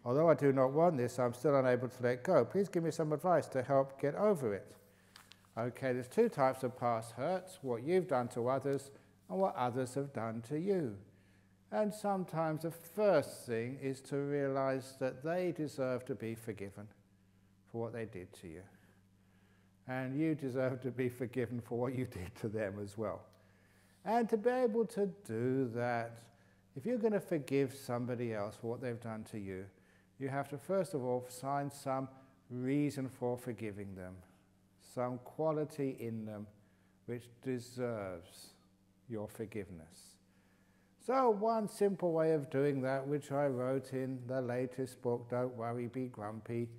Although I do not want this, I'm still unable to let go. Please give me some advice to help get over it. Okay, there's two types of past hurts, what you've done to others and what others have done to you. And sometimes the first thing is to realize that they deserve to be forgiven for what they did to you. And you deserve to be forgiven for what you did to them as well. And to be able to do that, if you're going to forgive somebody else for what they've done to you, you have to first of all find some reason for forgiving them, some quality in them which deserves your forgiveness. So one simple way of doing that, which I wrote in the latest book, Don't Worry, Be Grumpy,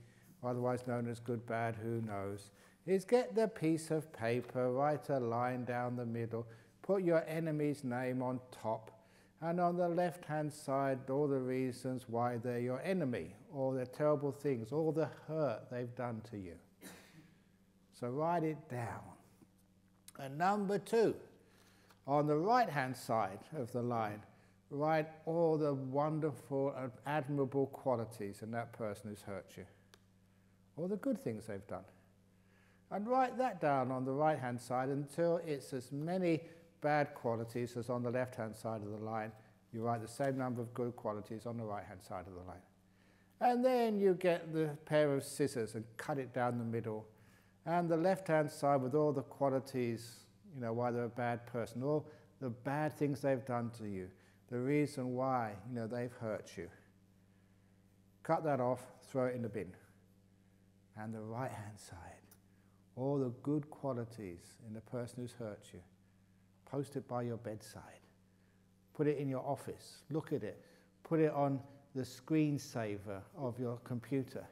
otherwise known as Good, Bad, Who Knows, is get the piece of paper, write a line down the middle, put your enemy's name on top, and on the left-hand side, all the reasons why they're your enemy, all the terrible things, all the hurt they've done to you. So write it down. And number 2, on the right-hand side of the line, write all the wonderful and admirable qualities in that person who's hurt you, all the good things they've done. And write that down on the right-hand side until it's as many bad qualities as on the left-hand side of the line. You write the same number of good qualities on the right-hand side of the line. And then you get the pair of scissors and cut it down the middle. And the left-hand side with all the qualities, you know, why they're a bad person, all the bad things they've done to you, the reason why, you know, they've hurt you. Cut that off, throw it in the bin. And the right-hand side, all the good qualities in the person who's hurt you, post it by your bedside. Put it in your office. Look at it. Put it on the screensaver of your computer.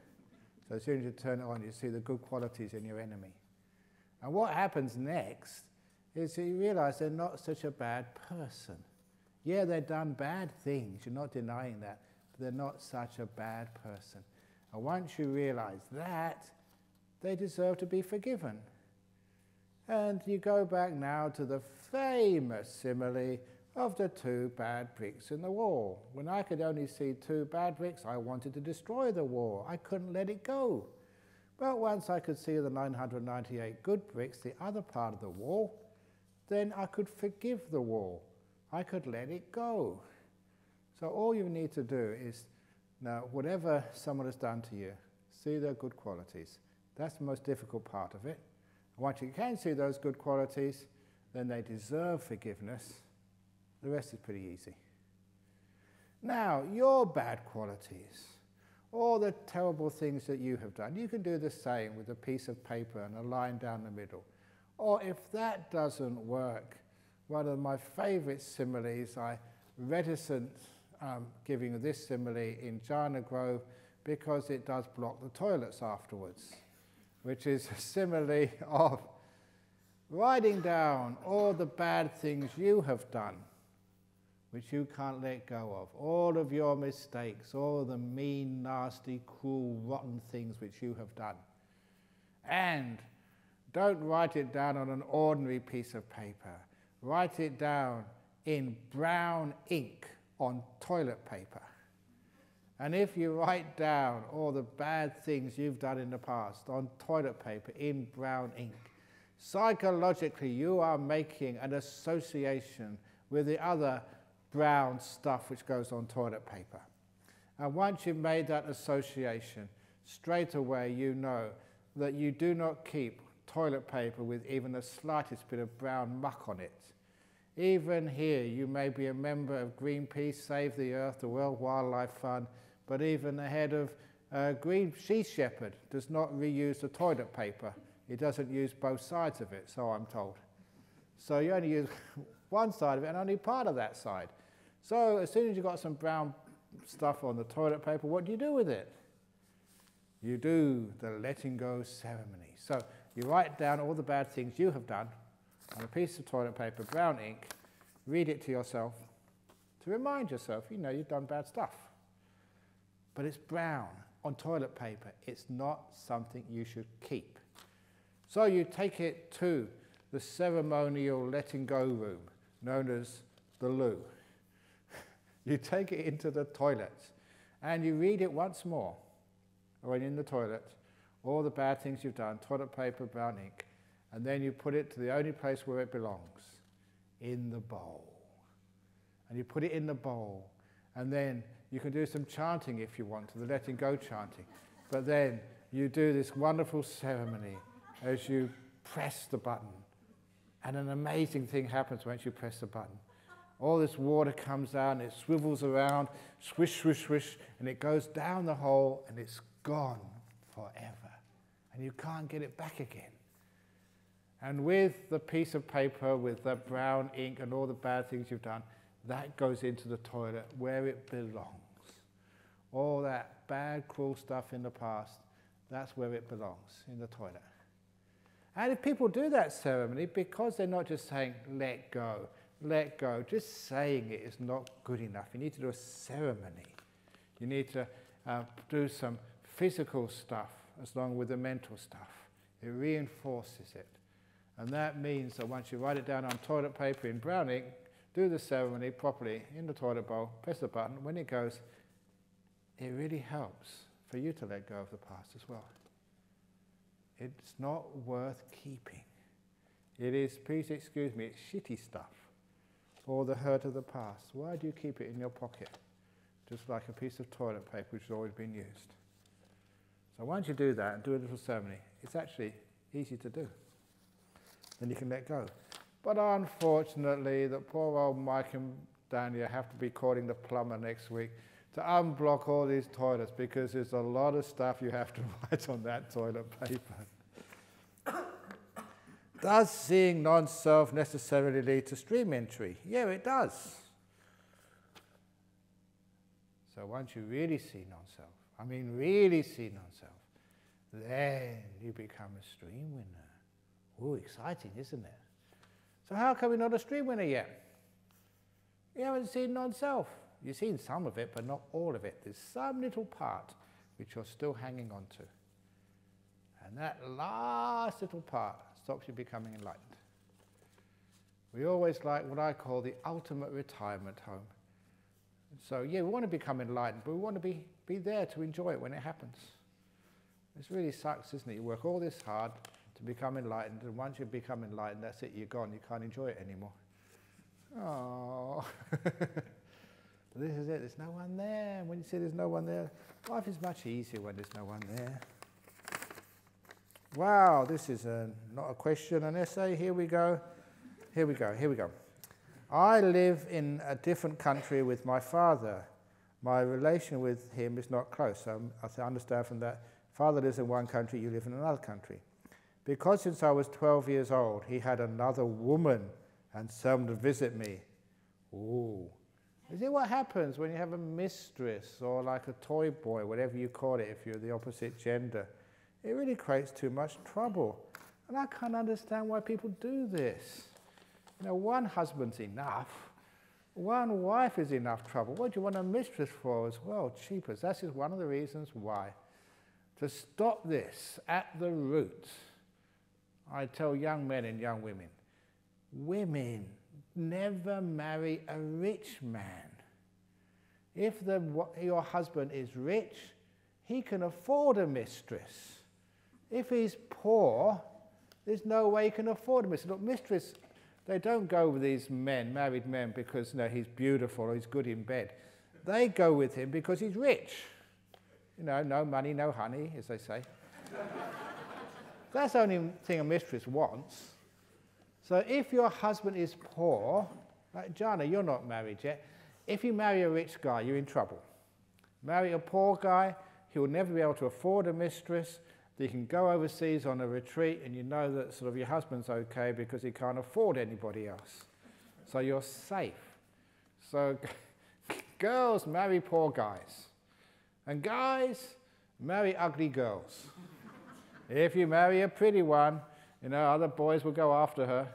So as soon as you turn it on, you see the good qualities in your enemy. And what happens next is that you realize they're not such a bad person. Yeah, they've done bad things. You're not denying that. But they're not such a bad person. And once you realize that, they deserve to be forgiven. And you go back now to the famous simile of the 2 bad bricks in the wall. When I could only see 2 bad bricks, I wanted to destroy the wall. I couldn't let it go. But once I could see the 998 good bricks, the other part of the wall, then I could forgive the wall. I could let it go. So all you need to do is, now, whatever someone has done to you, see their good qualities. That's the most difficult part of it. Once you can see those good qualities, then they deserve forgiveness. The rest is pretty easy. Now, your bad qualities, all the terrible things that you have done, you can do the same with a piece of paper and a line down the middle. Or if that doesn't work, one of my favorite similes, I reticent giving this simile in Jhana Grove because it does block the toilets afterwards, which is a simile of writing down all the bad things you have done, which you can't let go of, all of your mistakes, all the mean, nasty, cruel, rotten things which you have done. And don't write it down on an ordinary piece of paper. Write it down in brown ink on toilet paper. And if you write down all the bad things you've done in the past on toilet paper in brown ink, psychologically you are making an association with the other brown stuff which goes on toilet paper. And once you've made that association, straight away you know that you do not keep toilet paper with even the slightest bit of brown muck on it. Even here, you may be a member of Greenpeace, Save the Earth, the World Wildlife Fund, but even the head of Green Sea Shepherd does not reuse the toilet paper. He doesn't use both sides of it, so I'm told. So you only use one side of it and only part of that side. So as soon as you've got some brown stuff on the toilet paper, what do you do with it? You do the letting go ceremony. So you write down all the bad things you have done on a piece of toilet paper, brown ink, read it to yourself to remind yourself, you know, you've done bad stuff. But it's brown on toilet paper. It's not something you should keep. So you take it to the ceremonial letting go room, known as the loo. You take it into the toilets, and you read it once more, when in the toilet, all the bad things you've done, toilet paper, brown ink, and then you put it to the only place where it belongs, in the bowl. And you put it in the bowl, and then you can do some chanting if you want to, the letting go chanting. But then you do this wonderful ceremony as you press the button. And an amazing thing happens once you press the button. All this water comes out and it swivels around, swish, swish, swish, and it goes down the hole and it's gone forever. And you can't get it back again. And with the piece of paper, with the brown ink and all the bad things you've done, that goes into the toilet where it belongs. All that bad, cruel stuff in the past, that's where it belongs, in the toilet. And if people do that ceremony, because they're not just saying, let go, just saying it is not good enough. You need to do a ceremony. You need to do some physical stuff as long with the mental stuff. It reinforces it. And that means that once you write it down on toilet paper in brown ink, do the ceremony properly in the toilet bowl, press the button, when it goes, it really helps for you to let go of the past as well. It's not worth keeping. It is, please excuse me, it's shitty stuff. Or the hurt of the past. Why do you keep it in your pocket? Just like a piece of toilet paper which has always been used. So once you do that and do a little ceremony, it's actually easy to do. Then you can let go. But unfortunately, the poor old Mike and Daniel have to be calling the plumber next week to unblock all these toilets because there's a lot of stuff you have to write on that toilet paper. Does seeing non-self necessarily lead to stream entry? Yeah, it does. So once you really see non-self, really see non-self, then you become a stream winner. Ooh, exciting, isn't it? So how come we're not a stream winner yet? You haven't seen non-self. You've seen some of it, but not all of it. There's some little part which you're still hanging on to. And that last little part stops you becoming enlightened. We always like what I call the ultimate retirement home. So yeah, we want to become enlightened, but we want to be there to enjoy it when it happens. It really sucks, isn't it? You work all this hard to become enlightened, and once you become enlightened, that's it, you're gone. You can't enjoy it anymore. Oh. This is it, there's no one there. And when you say there's no one there, life is much easier when there's no one there. Wow, this is not a question, an essay. Here we go. Here we go. I live in a different country with my father. My relation with him is not close. So I understand from that, father lives in one country, you live in another country. Because since I was 12 years old, he had another woman and some to visit me. Ooh. Is it what happens when you have a mistress or like a toy boy, whatever you call it, if you're the opposite gender? It really creates too much trouble. And I can't understand why people do this. You know, one husband's enough. One wife is enough trouble. What do you want a mistress for as well? Cheapers. That is one of the reasons why. To stop this at the root, I tell young men and young women, women, never marry a rich man. If your husband is rich, he can afford a mistress. If he's poor, there's no way he can afford a mistress. Look, mistress, they don't go with these men, married men, because he's beautiful or he's good in bed. They go with him because he's rich. You know, no money, no honey, as they say. That's the only thing a mistress wants. So if your husband is poor, like Jana, you're not married yet. If you marry a rich guy, you're in trouble. Marry a poor guy, he will never be able to afford a mistress. You can go overseas on a retreat and you know that sort of your husband's okay because he can't afford anybody else. So you're safe. So girls marry poor guys. And guys marry ugly girls. If you marry a pretty one, other boys will go after her.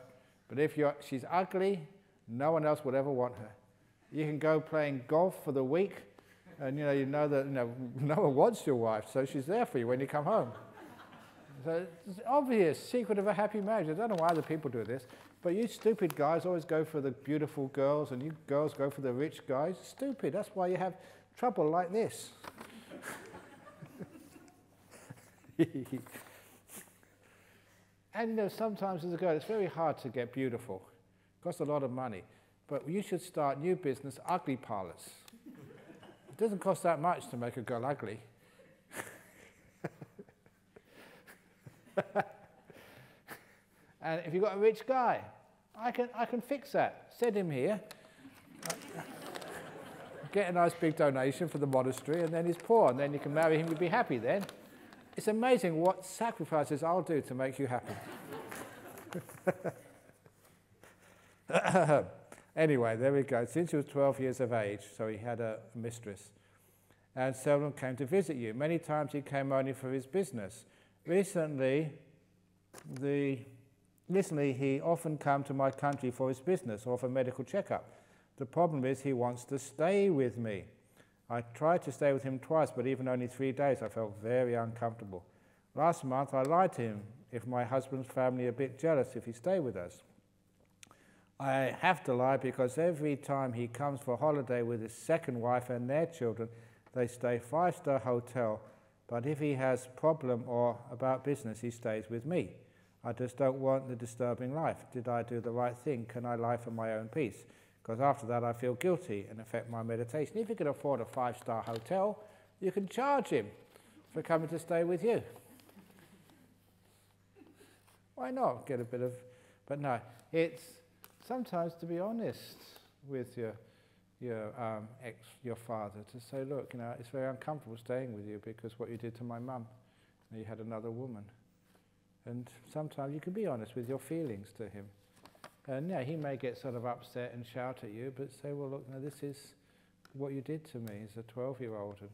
But if she's ugly, no one else will ever want her. You can go playing golf for the week, and you know that no one wants your wife, so she's there for you when you come home. So it's obvious secret of a happy marriage. I don't know why other people do this, but you stupid guys always go for the beautiful girls, and you girls go for the rich guys. Stupid. That's why you have trouble like this. And you know, sometimes as a girl, it's very hard to get beautiful. It costs a lot of money. But you should start new business, ugly parlours. It doesn't cost that much to make a girl ugly. And if you've got a rich guy, I can fix that. Send him here. Get a nice big donation for the monastery, and then he's poor, and then you can marry him, you'll be happy then. It's amazing what sacrifices I'll do to make you happy. Anyway, there we go. Since he was 12 years of age, so he had a mistress, and seldom came to visit you. Many times he came only for his business. Recently, he often came to my country for his business or for medical checkup. The problem is he wants to stay with me. I tried to stay with him twice, but even only 3 days, I felt very uncomfortable. Last month, I lied to him if my husband's family are a bit jealous if he stayed with us. I have to lie because every time he comes for a holiday with his second wife and their children, they stay 5-star hotel, but if he has problem or about business, he stays with me. I just don't want the disturbing life. Did I do the right thing? Can I lie for my own peace? Because after that I feel guilty and affect my meditation. If you can afford a 5-star hotel, you can charge him for coming to stay with you. Why not get a bit of... But no, it's sometimes to be honest with your father, to say, look, you know, it's very uncomfortable staying with you because what you did to my mum, you had another woman. And sometimes you can be honest with your feelings to him. And yeah, he may get sort of upset and shout at you, but say, well, look, now this is what you did to me as a 12-year-old. And,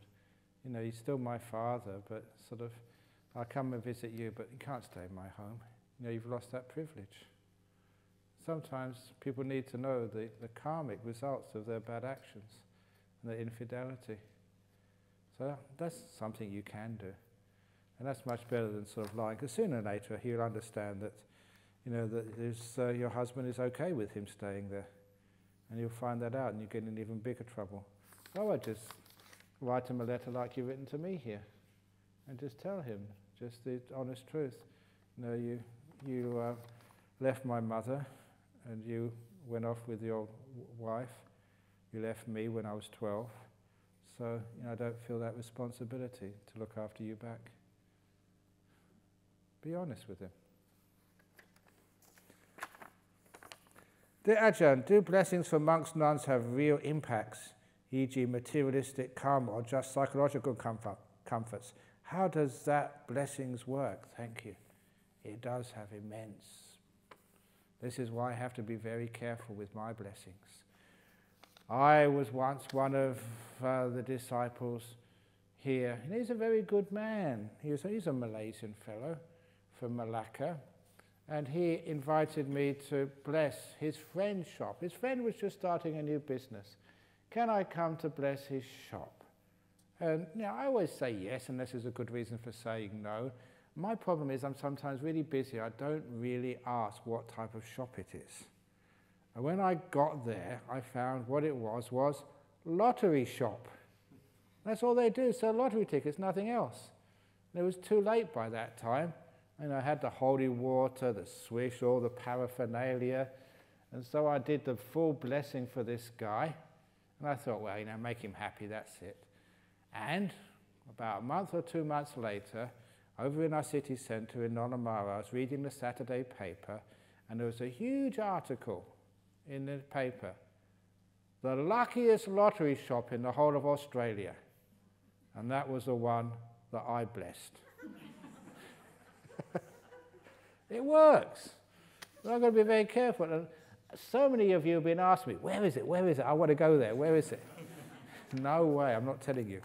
you know, he's still my father, but sort of, I'll come and visit you, but you can't stay in my home. You know, you've lost that privilege. Sometimes people need to know the karmic results of their bad actions and their infidelity. So that's something you can do. And that's much better than sort of lying, because sooner or later he'll understand that, you know, that your husband is okay with him staying there. And you'll find that out and you get in even bigger trouble. So I just write him a letter like you've written to me here and just tell him just the honest truth. You know, you left my mother and you went off with your wife. You left me when I was 12. So, you know, I don't feel that responsibility to look after you back. Be honest with him. Dear Ajahn, do blessings for monks and nuns have real impacts, e.g. materialistic karma or just psychological comforts? How does that blessings work? Thank you. It does have immense. This is why I have to be very careful with my blessings. I was once one of the disciples here, and he's a very good man. He's a Malaysian fellow from Malacca. And he invited me to bless his friend's shop. His friend was just starting a new business. Can I come to bless his shop? And you know, I always say yes, unless there's a good reason for saying no. My problem is I'm sometimes really busy. I don't really ask what type of shop it is. And when I got there, I found what it was lottery shop. That's all they do, sell lottery tickets, nothing else. And it was too late by that time. And I had the holy water, the swish, all the paraphernalia. And so I did the full blessing for this guy. And I thought, well, you know, make him happy, that's it. And about a month or 2 months later, over in our city centre in Nonamara, I was reading the Saturday paper, and there was a huge article in the paper, the luckiest lottery shop in the whole of Australia. And that was the one that I blessed. It works. But I've got to be very careful. And so many of you have been asking me, where is it? Where is it? I want to go there. Where is it? No way, I'm not telling you.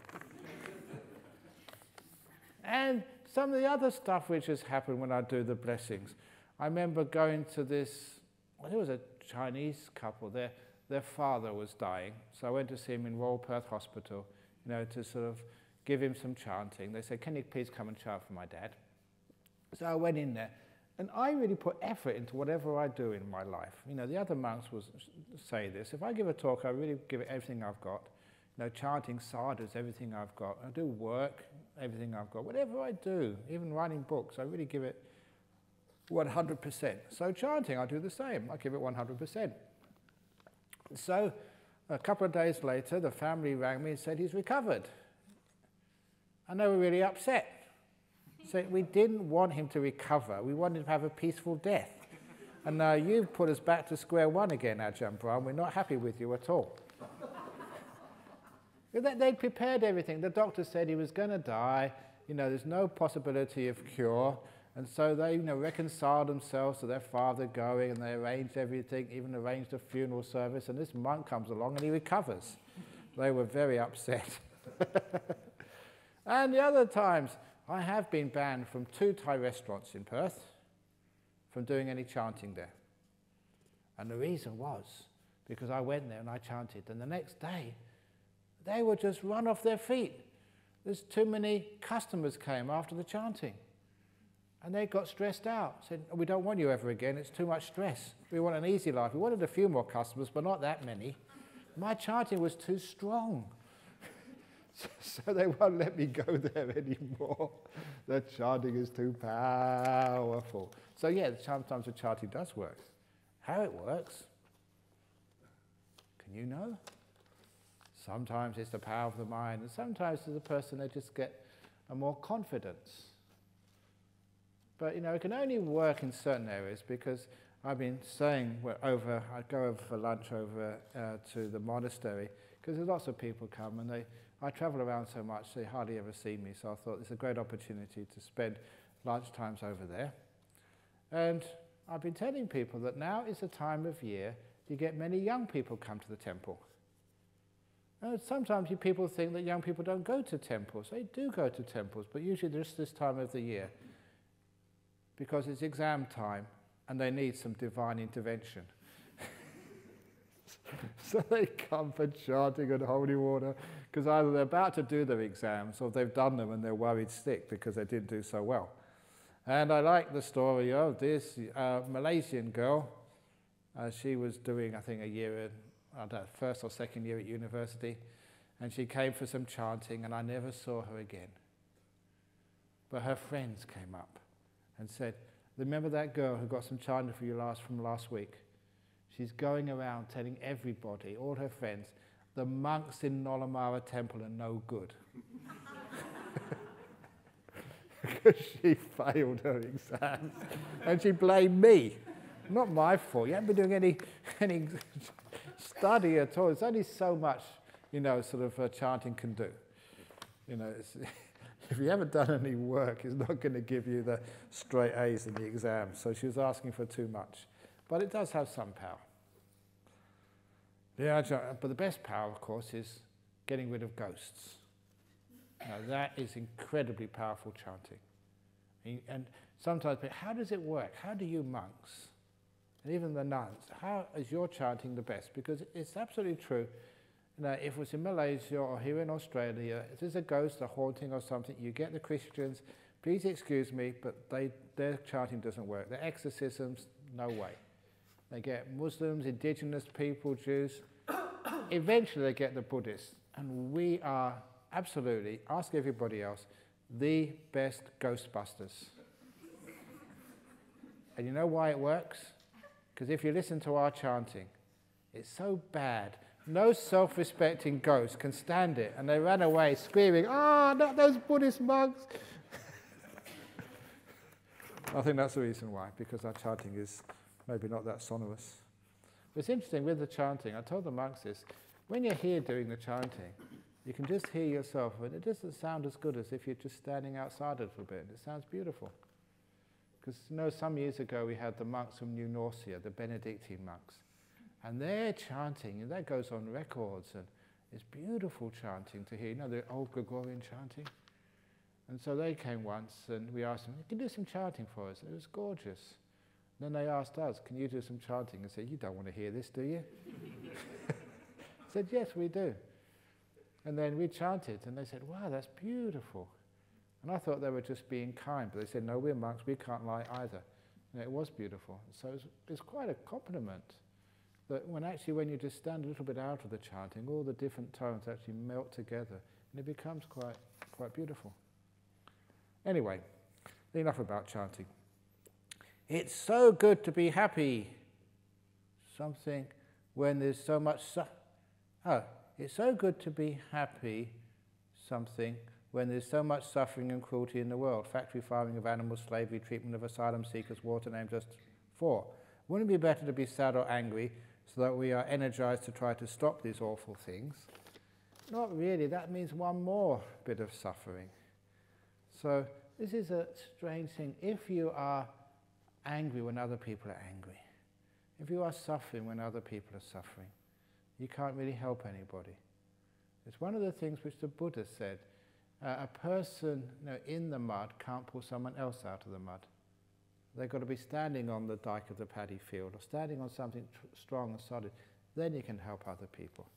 And some of the other stuff which has happened when I do the blessings. I remember going to this, well, there was a Chinese couple. Their father was dying. So I went to see him in Royal Perth Hospital, you know, to sort of give him some chanting. They said, can you please come and chant for my dad? So I went in there. And I really put effort into whatever I do in my life. You know, the other monks will say this. If I give a talk, I really give it everything I've got. chanting sadhus, everything I've got. I do work, everything I've got. Whatever I do, even writing books, I really give it 100%. So chanting, I do the same. I give it 100%. So a couple of days later, the family rang me and said he's recovered. And they were really upset. So we didn't want him to recover. We wanted him to have a peaceful death. And now you've put us back to square one again, Ajahn Brahm. We're not happy with you at all. They'd prepared everything. The doctor said he was going to die. There's no possibility of cure. And so they reconciled themselves to their father going, and they arranged everything, even arranged a funeral service. And this monk comes along and he recovers. They were very upset. And the other times, I have been banned from 2 Thai restaurants in Perth from doing any chanting there. And the reason was because I went there and I chanted, and the next day they were just run off their feet. There's too many customers came after the chanting, and they got stressed out. Said, we don't want you ever again, it's too much stress. We want an easy life. We wanted a few more customers, but not that many. My chanting was too strong. So they won't let me go there anymore. The chanting is too powerful. So yeah, sometimes the chanting does work. How it works, can you know? Sometimes it's the power of the mind, and sometimes as a person they just get a more confidence. But it can only work in certain areas, because I've been saying I go over for lunch over to the monastery, because there's lots of people come, and I travel around so much they hardly ever see me, so I thought it's a great opportunity to spend lunch times over there. And I've been telling people that now is the time of year you get many young people come to the temple. And sometimes people think that young people don't go to temples. They do go to temples, but usually just this time of the year, because it's exam time and they need some divine intervention. So they come for chanting and holy water, because either they're about to do their exams or they've done them and they're worried sick because they didn't do so well. And I like the story of this Malaysian girl. She was doing, I think, a year, first or second year at university, and she came for some chanting, and I never saw her again. But her friends came up and said, remember that girl who got some chanting for you from last week? She's going around telling everybody, all her friends, the monks in Nolamara temple are no good. Because she failed her exams. And she blamed me. Not my fault. You haven't been doing any study at all. There's only so much, chanting can do. If you haven't done any work, it's not going to give you the straight A's in the exam. So she was asking for too much. But it does have some power. But the best power, of course, is getting rid of ghosts. Now, that is incredibly powerful chanting. And sometimes, how does it work? How do you monks, and even the nuns, how is your chanting the best? Because it's absolutely true. If it was in Malaysia or here in Australia, if there's a ghost, a haunting or something, you get the Christians, please excuse me, but their chanting doesn't work. Their exorcisms, no way. They get Muslims, indigenous people, Jews. Eventually they get the Buddhists. And we are absolutely, ask everybody else, the best Ghostbusters. And you know why it works? Because if you listen to our chanting, it's so bad. No self-respecting ghost can stand it. And they run away screaming, not those Buddhist monks. I think that's the reason why, because our chanting is maybe not that sonorous. But it's interesting with the chanting, I told the monks this, when you're here doing the chanting, you can just hear yourself, and it doesn't sound as good as if you're just standing outside a little bit. It sounds beautiful. Because some years ago we had the monks from New Norcia, the Benedictine monks, and their chanting, and that goes on records, and it's beautiful chanting to hear, the old Gregorian chanting. And so they came once, and we asked them, can you do some chanting for us? It was gorgeous. Then they asked us, can you do some chanting? And said, you don't want to hear this, do you? I said, yes, we do. And then we chanted, and they said, wow, that's beautiful. And I thought they were just being kind, but they said, no, we're monks, we can't lie either. And it was beautiful. So it's quite a compliment. that when you just stand a little bit out of the chanting, all the different tones actually melt together, and it becomes quite beautiful. Anyway, enough about chanting. It's so good to be happy. Something when there's so much it's so good to be happy. Something when there's so much suffering and cruelty in the world. Factory farming of animals, slavery, treatment of asylum seekers, war to name just 4. Wouldn't it be better to be sad or angry so that we are energized to try to stop these awful things? Not really. That means one more bit of suffering. So this is a strange thing. If you are angry when other people are angry, if you are suffering when other people are suffering, you can't really help anybody. It's one of the things which the Buddha said. A person in the mud can't pull someone else out of the mud. They've got to be standing on the dike of the paddy field or standing on something strong and solid. Then you can help other people.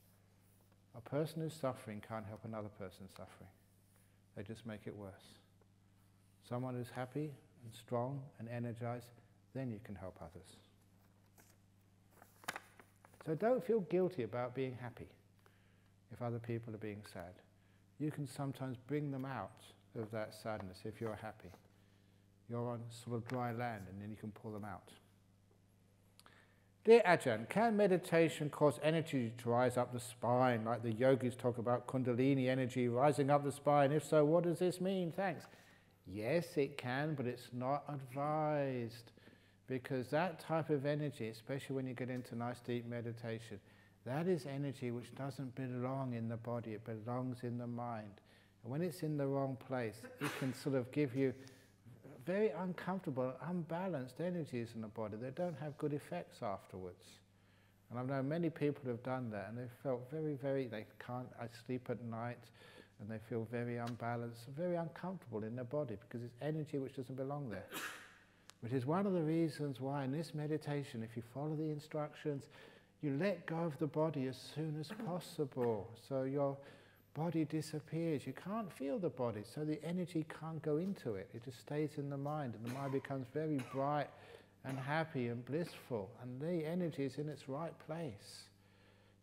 A person who's suffering can't help another person suffering. They just make it worse. Someone who's happy and strong and energized, then you can help others. So don't feel guilty about being happy if other people are being sad. You can sometimes bring them out of that sadness if you're happy. You're on sort of dry land and then you can pull them out. Dear Ajahn, can meditation cause energy to rise up the spine, like the yogis talk about Kundalini energy rising up the spine? If so, what does this mean? Thanks. Yes, it can, but it's not advised, because that type of energy, especially when you get into nice deep meditation, that is energy which doesn't belong in the body, it belongs in the mind. And when it's in the wrong place, it can sort of give you very uncomfortable, unbalanced energies in the body. They don't have good effects afterwards. And I've known many people who have done that, and they've felt they can't sleep at night, and they feel very unbalanced, very uncomfortable in their body, because it's energy which doesn't belong there. Which is one of the reasons why in this meditation, if you follow the instructions, you let go of the body as soon as possible, so your body disappears. You can't feel the body, so the energy can't go into it. It just stays in the mind, and the mind becomes very bright and happy and blissful, and the energy is in its right place.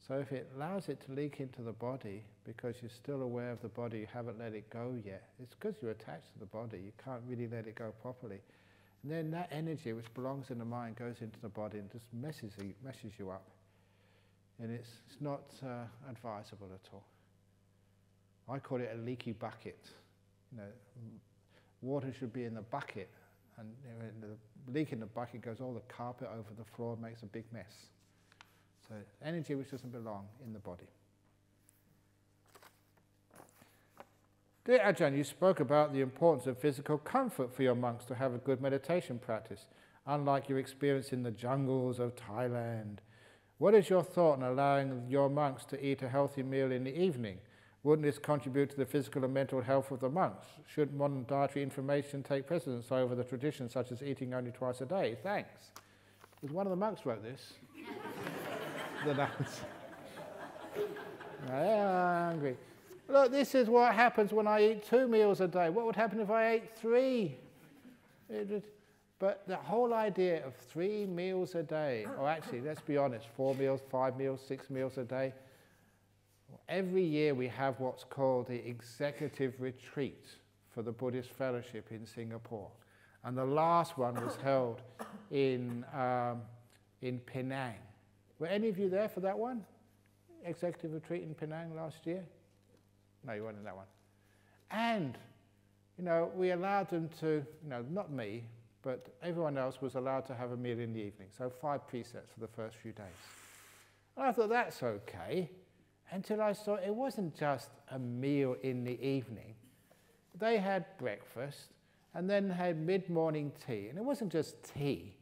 So if it allows it to leak into the body, because you're still aware of the body, you haven't let it go yet, it's because you're attached to the body, you can't really let it go properly. And then that energy which belongs in the mind goes into the body and just messes you up. And it's not advisable at all. I call it a leaky bucket. Water should be in the bucket, and the leak in the bucket goes all the carpet over the floor and makes a big mess. So energy which doesn't belong in the body. Dear Ajahn, you spoke about the importance of physical comfort for your monks to have a good meditation practice, unlike your experience in the jungles of Thailand. What is your thought on allowing your monks to eat a healthy meal in the evening? Wouldn't this contribute to the physical and mental health of the monks? Should modern dietary information take precedence over the traditions such as eating only twice a day? Thanks. Because one of the monks wrote this. The nuns. They're hungry. Look, this is what happens when I eat 2 meals a day. What would happen if I ate 3? But the whole idea of 3 meals a day, or actually, let's be honest, 4 meals, 5 meals, 6 meals a day. Every year we have what's called the Executive Retreat for the Buddhist Fellowship in Singapore. And the last one was held in Penang. Were any of you there for that one? Executive Retreat in Penang last year? No, you weren't in that one. And, we allowed them to, not me, but everyone else was allowed to have a meal in the evening. So 5 precepts for the first few days. And I thought, that's okay, until I saw it wasn't just a meal in the evening. They had breakfast, and then had mid-morning tea. And it wasn't just tea.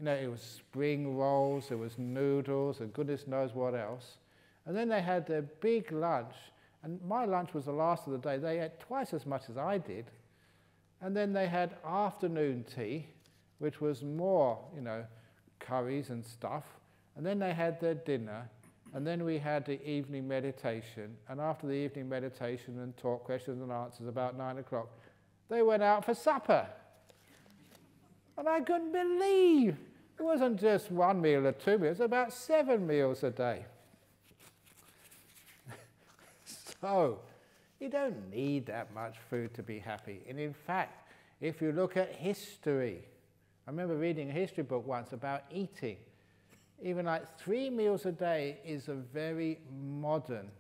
It was spring rolls, there was noodles, and goodness knows what else. And then they had their big lunch, and my lunch was the last of the day. They ate twice as much as I did. And then they had afternoon tea, which was more, curries and stuff. And then they had their dinner, and then we had the evening meditation. And after the evening meditation and talk, questions and answers, about 9 o'clock, they went out for supper. And I couldn't believe It wasn't just 1 meal or 2 meals, about 7 meals a day. So, you don't need that much food to be happy. And in fact, if you look at history, I remember reading a history book once about eating. Even like 3 meals a day is a very modern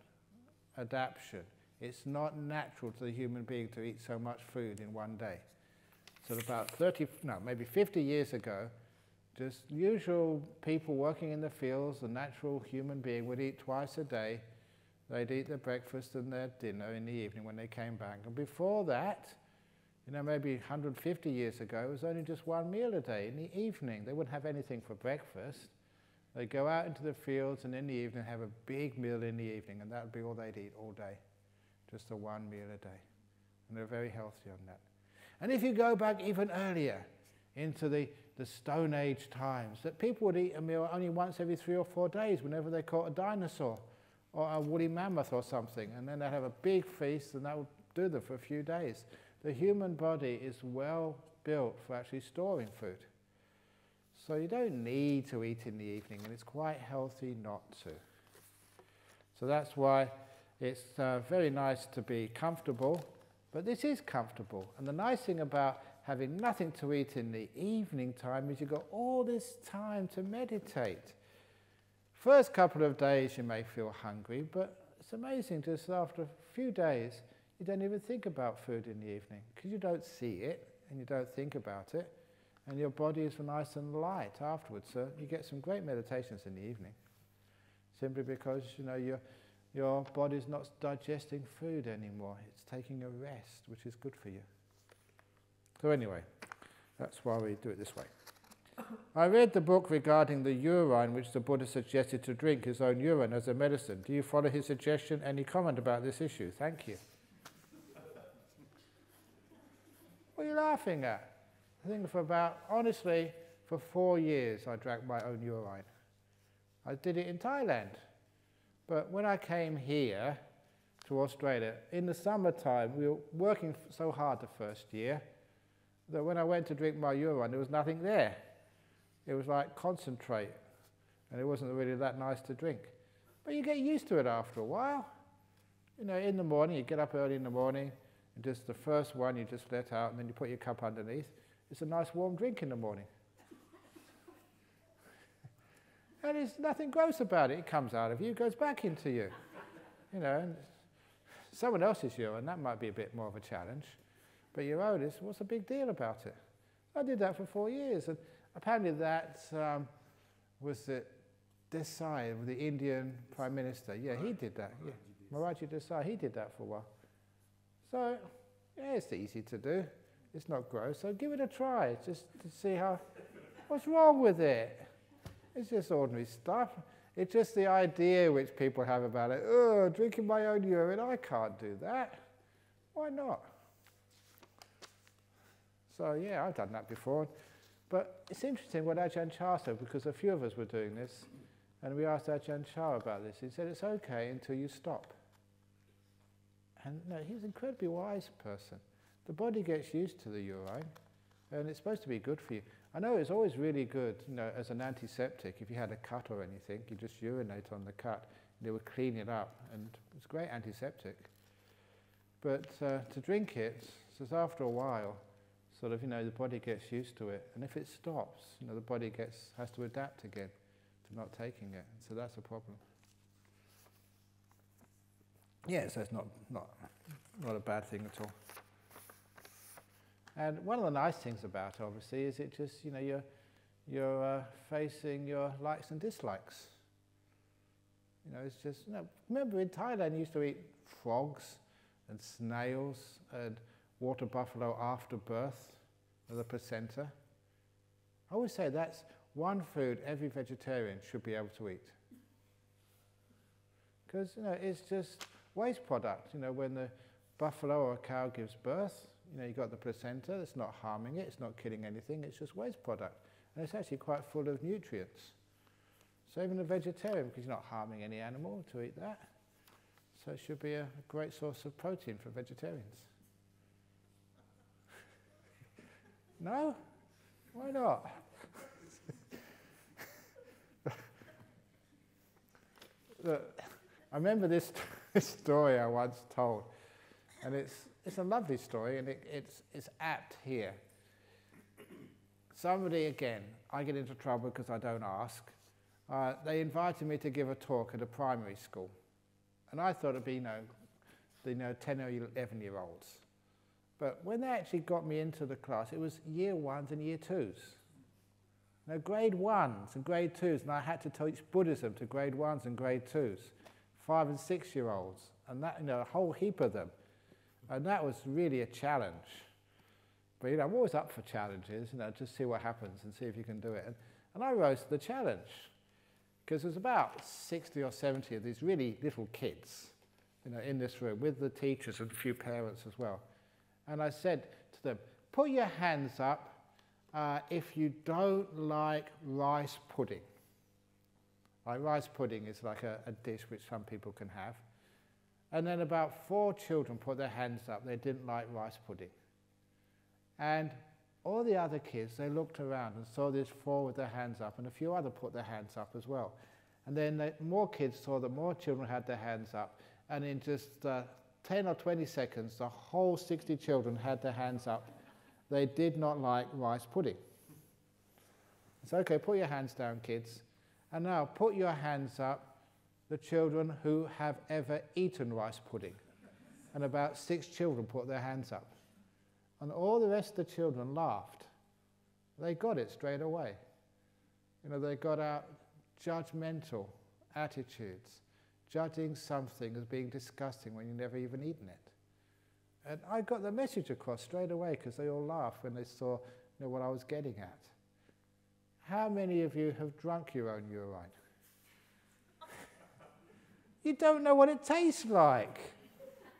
adaptation. It's not natural to the human being to eat so much food in one day. So about 50 years ago, just usual people working in the fields, the natural human being would eat twice a day. They'd eat their breakfast and their dinner in the evening when they came back. And before that, maybe 150 years ago, it was only just 1 meal a day in the evening. They wouldn't have anything for breakfast. They'd go out into the fields and in the evening have a big meal in the evening, and that would be all they'd eat all day. Just a 1 meal a day. And they're very healthy on that. And if you go back even earlier into the Stone Age times, that people would eat a meal only once every 3 or 4 days whenever they caught a dinosaur or a woolly mammoth or something, and then they'd have a big feast and that would do them for a few days. The human body is well built for actually storing food. So you don't need to eat in the evening, and it's quite healthy not to. So that's why it's very nice to be comfortable, but this is comfortable. And the nice thing about having nothing to eat in the evening time is you've got all this time to meditate. First couple of days you may feel hungry, but it's amazing, just after a few days you don't even think about food in the evening because you don't see it and you don't think about it, and your body is nice and light afterwards. So you get some great meditations in the evening, simply because your body's not digesting food anymore. It's taking a rest, which is good for you. So anyway, that's why we do it this way. I read the book regarding the urine which the Buddha suggested to drink his own urine as a medicine. Do you follow his suggestion? Any comment about this issue? Thank you. What are you laughing at? I think honestly, for 4 years I drank my own urine. I did it in Thailand. But when I came here to Australia, in the summertime, we were working so hard the first year that when I went to drink my urine, there was nothing there. It was like concentrate, and it wasn't really that nice to drink. But you get used to it after a while. In the morning, you get up early in the morning, and just the first one you just let out, and then you put your cup underneath. It's a nice warm drink in the morning. And there's nothing gross about it. It comes out of you, goes back into you. And someone else's urine, that might be a bit more of a challenge. But your own is, what's the big deal about it? I did that for 4 years. And apparently that was the Desai, the Indian Prime Minister. Yeah, he did that. Yeah. Moraji Desai, he did that for a while. So, yeah, it's easy to do. It's not gross. So give it a try, just to see what's wrong with it. It's just ordinary stuff. It's just the idea which people have about it. Oh, drinking my own urine, I can't do that. Why not? So yeah, I've done that before. But it's interesting what Ajahn Chah said, because a few of us were doing this, and we asked Ajahn Chah about this. He said it's okay until you stop. And no, he's an incredibly wise person. The body gets used to the urine, and it's supposed to be good for you. I know it's always really good, as an antiseptic. If you had a cut or anything, you just urinate on the cut, and it would clean it up, and it's a great antiseptic. But to drink it, just after a while, sort of, the body gets used to it, and if it stops, the body has to adapt again to not taking it. So that's a problem. Yeah, so it's not a bad thing at all. And one of the nice things about it, obviously, is it just, you're facing your likes and dislikes. It's just, remember in Thailand you used to eat frogs and snails and water buffalo after birth, the placenta. I always say that's one food every vegetarian should be able to eat. Because, it's just waste product. When the buffalo or a cow gives birth, you've got the placenta, it's not harming it, it's not killing anything, it's just waste product. And it's actually quite full of nutrients. So even a vegetarian, because you're not harming any animal to eat that, so it should be a great source of protein for vegetarians. No? Why not? I remember this story I once told, and it's a lovely story, and it's apt here. Somebody, again, I get into trouble because I don't ask. They invited me to give a talk at a primary school, and I thought it'd be, 10 or 11-year-olds. But when they actually got me into the class, it was year 1s and year 2s. Now, grade 1s and grade 2s, and I had to teach Buddhism to grade 1s and grade 2s, 5 and 6-year-olds, and that, a whole heap of them. And that was really a challenge. But, I'm always up for challenges, just see what happens and see if you can do it. And I rose to the challenge, because there was about 60 or 70 of these really little kids, in this room, with the teachers and a few parents as well. And I said to them, put your hands up if you don't like rice pudding. Like rice pudding is like a dish which some people can have. And then about 4 children put their hands up. They didn't like rice pudding. And all the other kids, they looked around and saw these 4 with their hands up, and a few other put their hands up as well. And then more kids saw that more children had their hands up, and in just 10 or 20 seconds, the whole 60 children had their hands up. They did not like rice pudding. So, okay, put your hands down, kids. And now put your hands up, the children who have ever eaten rice pudding. And about 6 children put their hands up. And all the rest of the children laughed. They got it straight away. They got out judgmental attitudes, judging something as being disgusting when you've never even eaten it. And I got the message across straight away because they all laughed when they saw what I was getting at. How many of you have drunk your own urine? You don't know what it tastes like.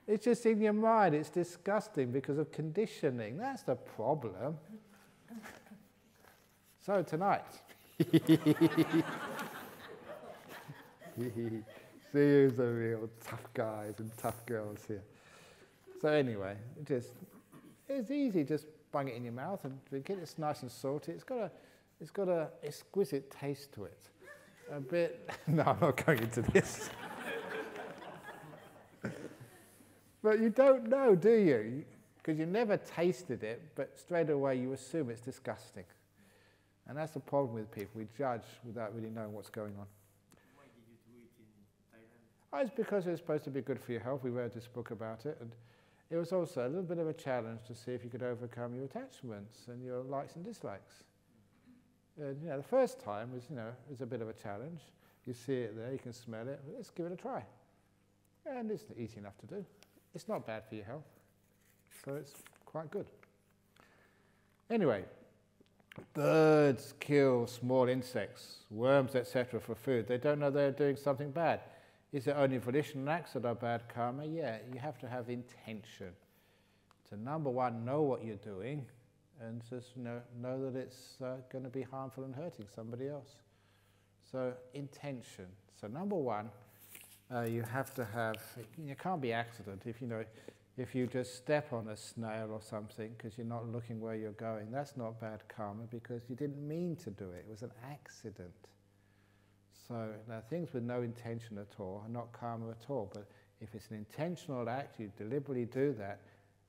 It's just in your mind. It's disgusting because of conditioning. That's the problem. So tonight, see who's the real tough guys and tough girls here. So anyway, it's easy. Just bung it in your mouth and drink it. It's nice and salty. It's got a exquisite taste to it. A bit. No, I'm not going into this. But you don't know, do you? Because you never tasted it, but straight away you assume it's disgusting. And that's the problem with people. We judge without really knowing what's going on. Why did you do it in Thailand? Oh, it's because it was supposed to be good for your health. We read this book about it. And it was also a little bit of a challenge to see if you could overcome your attachments and your likes and dislikes. The first time was a bit of a challenge. You see it there, you can smell it. Let's give it a try. And it's easy enough to do. It's not bad for your health, so it's quite good. Anyway, birds kill small insects, worms, etc. for food. They don't know they're doing something bad. Is it only volitional acts that are bad karma? Yeah, you have to have intention. To number one, know what you're doing, and just know that it's going to be harmful and hurting somebody else. So intention. So number one, you have to have, it can't be accident. If you just step on a snail or something because you're not looking where you're going, that's not bad karma because you didn't mean to do it. It was an accident. So now things with no intention at all are not karma at all. But if it's an intentional act, you deliberately do that,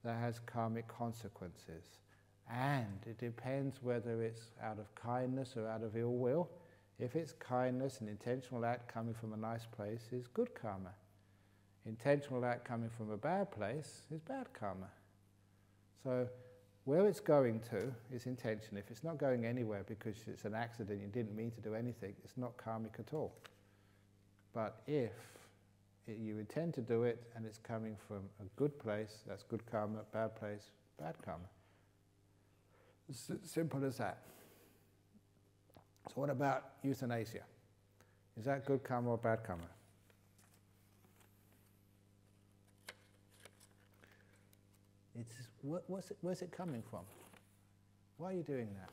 that has karmic consequences. And it depends whether it's out of kindness or out of ill will. If it's kindness, an intentional act coming from a nice place is good karma. Intentional act coming from a bad place is bad karma. So where it's going to is intention. If it's not going anywhere because it's an accident, you didn't mean to do anything, it's not karmic at all. But if you intend to do it and it's coming from a good place, that's good karma, bad place, bad karma. It's simple as that. So what about euthanasia? Is that good karma or bad karma? Where's it coming from? Why are you doing that?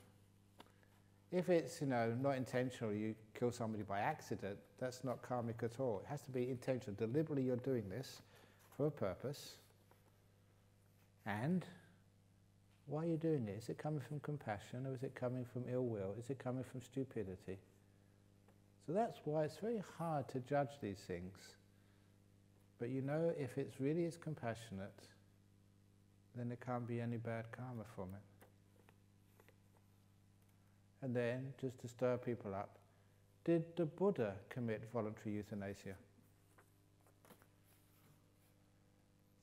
If it's not intentional, you kill somebody by accident, that's not karmic at all. It has to be intentional. Deliberately you're doing this for a purpose. And why are you doing it? Is it coming from compassion or is it coming from ill will? Is it coming from stupidity? So that's why it's very hard to judge these things. But you know, if it really is compassionate, then there can't be any bad karma from it. And then, just to stir people up, did the Buddha commit voluntary euthanasia?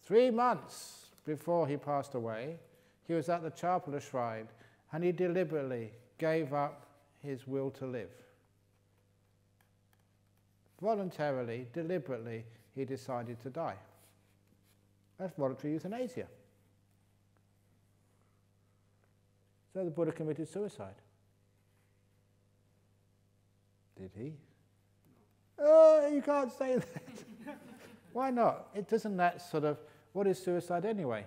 3 months before he passed away, he was at the Chapala shrine and he deliberately gave up his will to live. Voluntarily, deliberately, he decided to die. That's voluntary euthanasia. So the Buddha committed suicide. Did he? Oh, you can't say that. Why not? It doesn't that sort of, what is suicide anyway?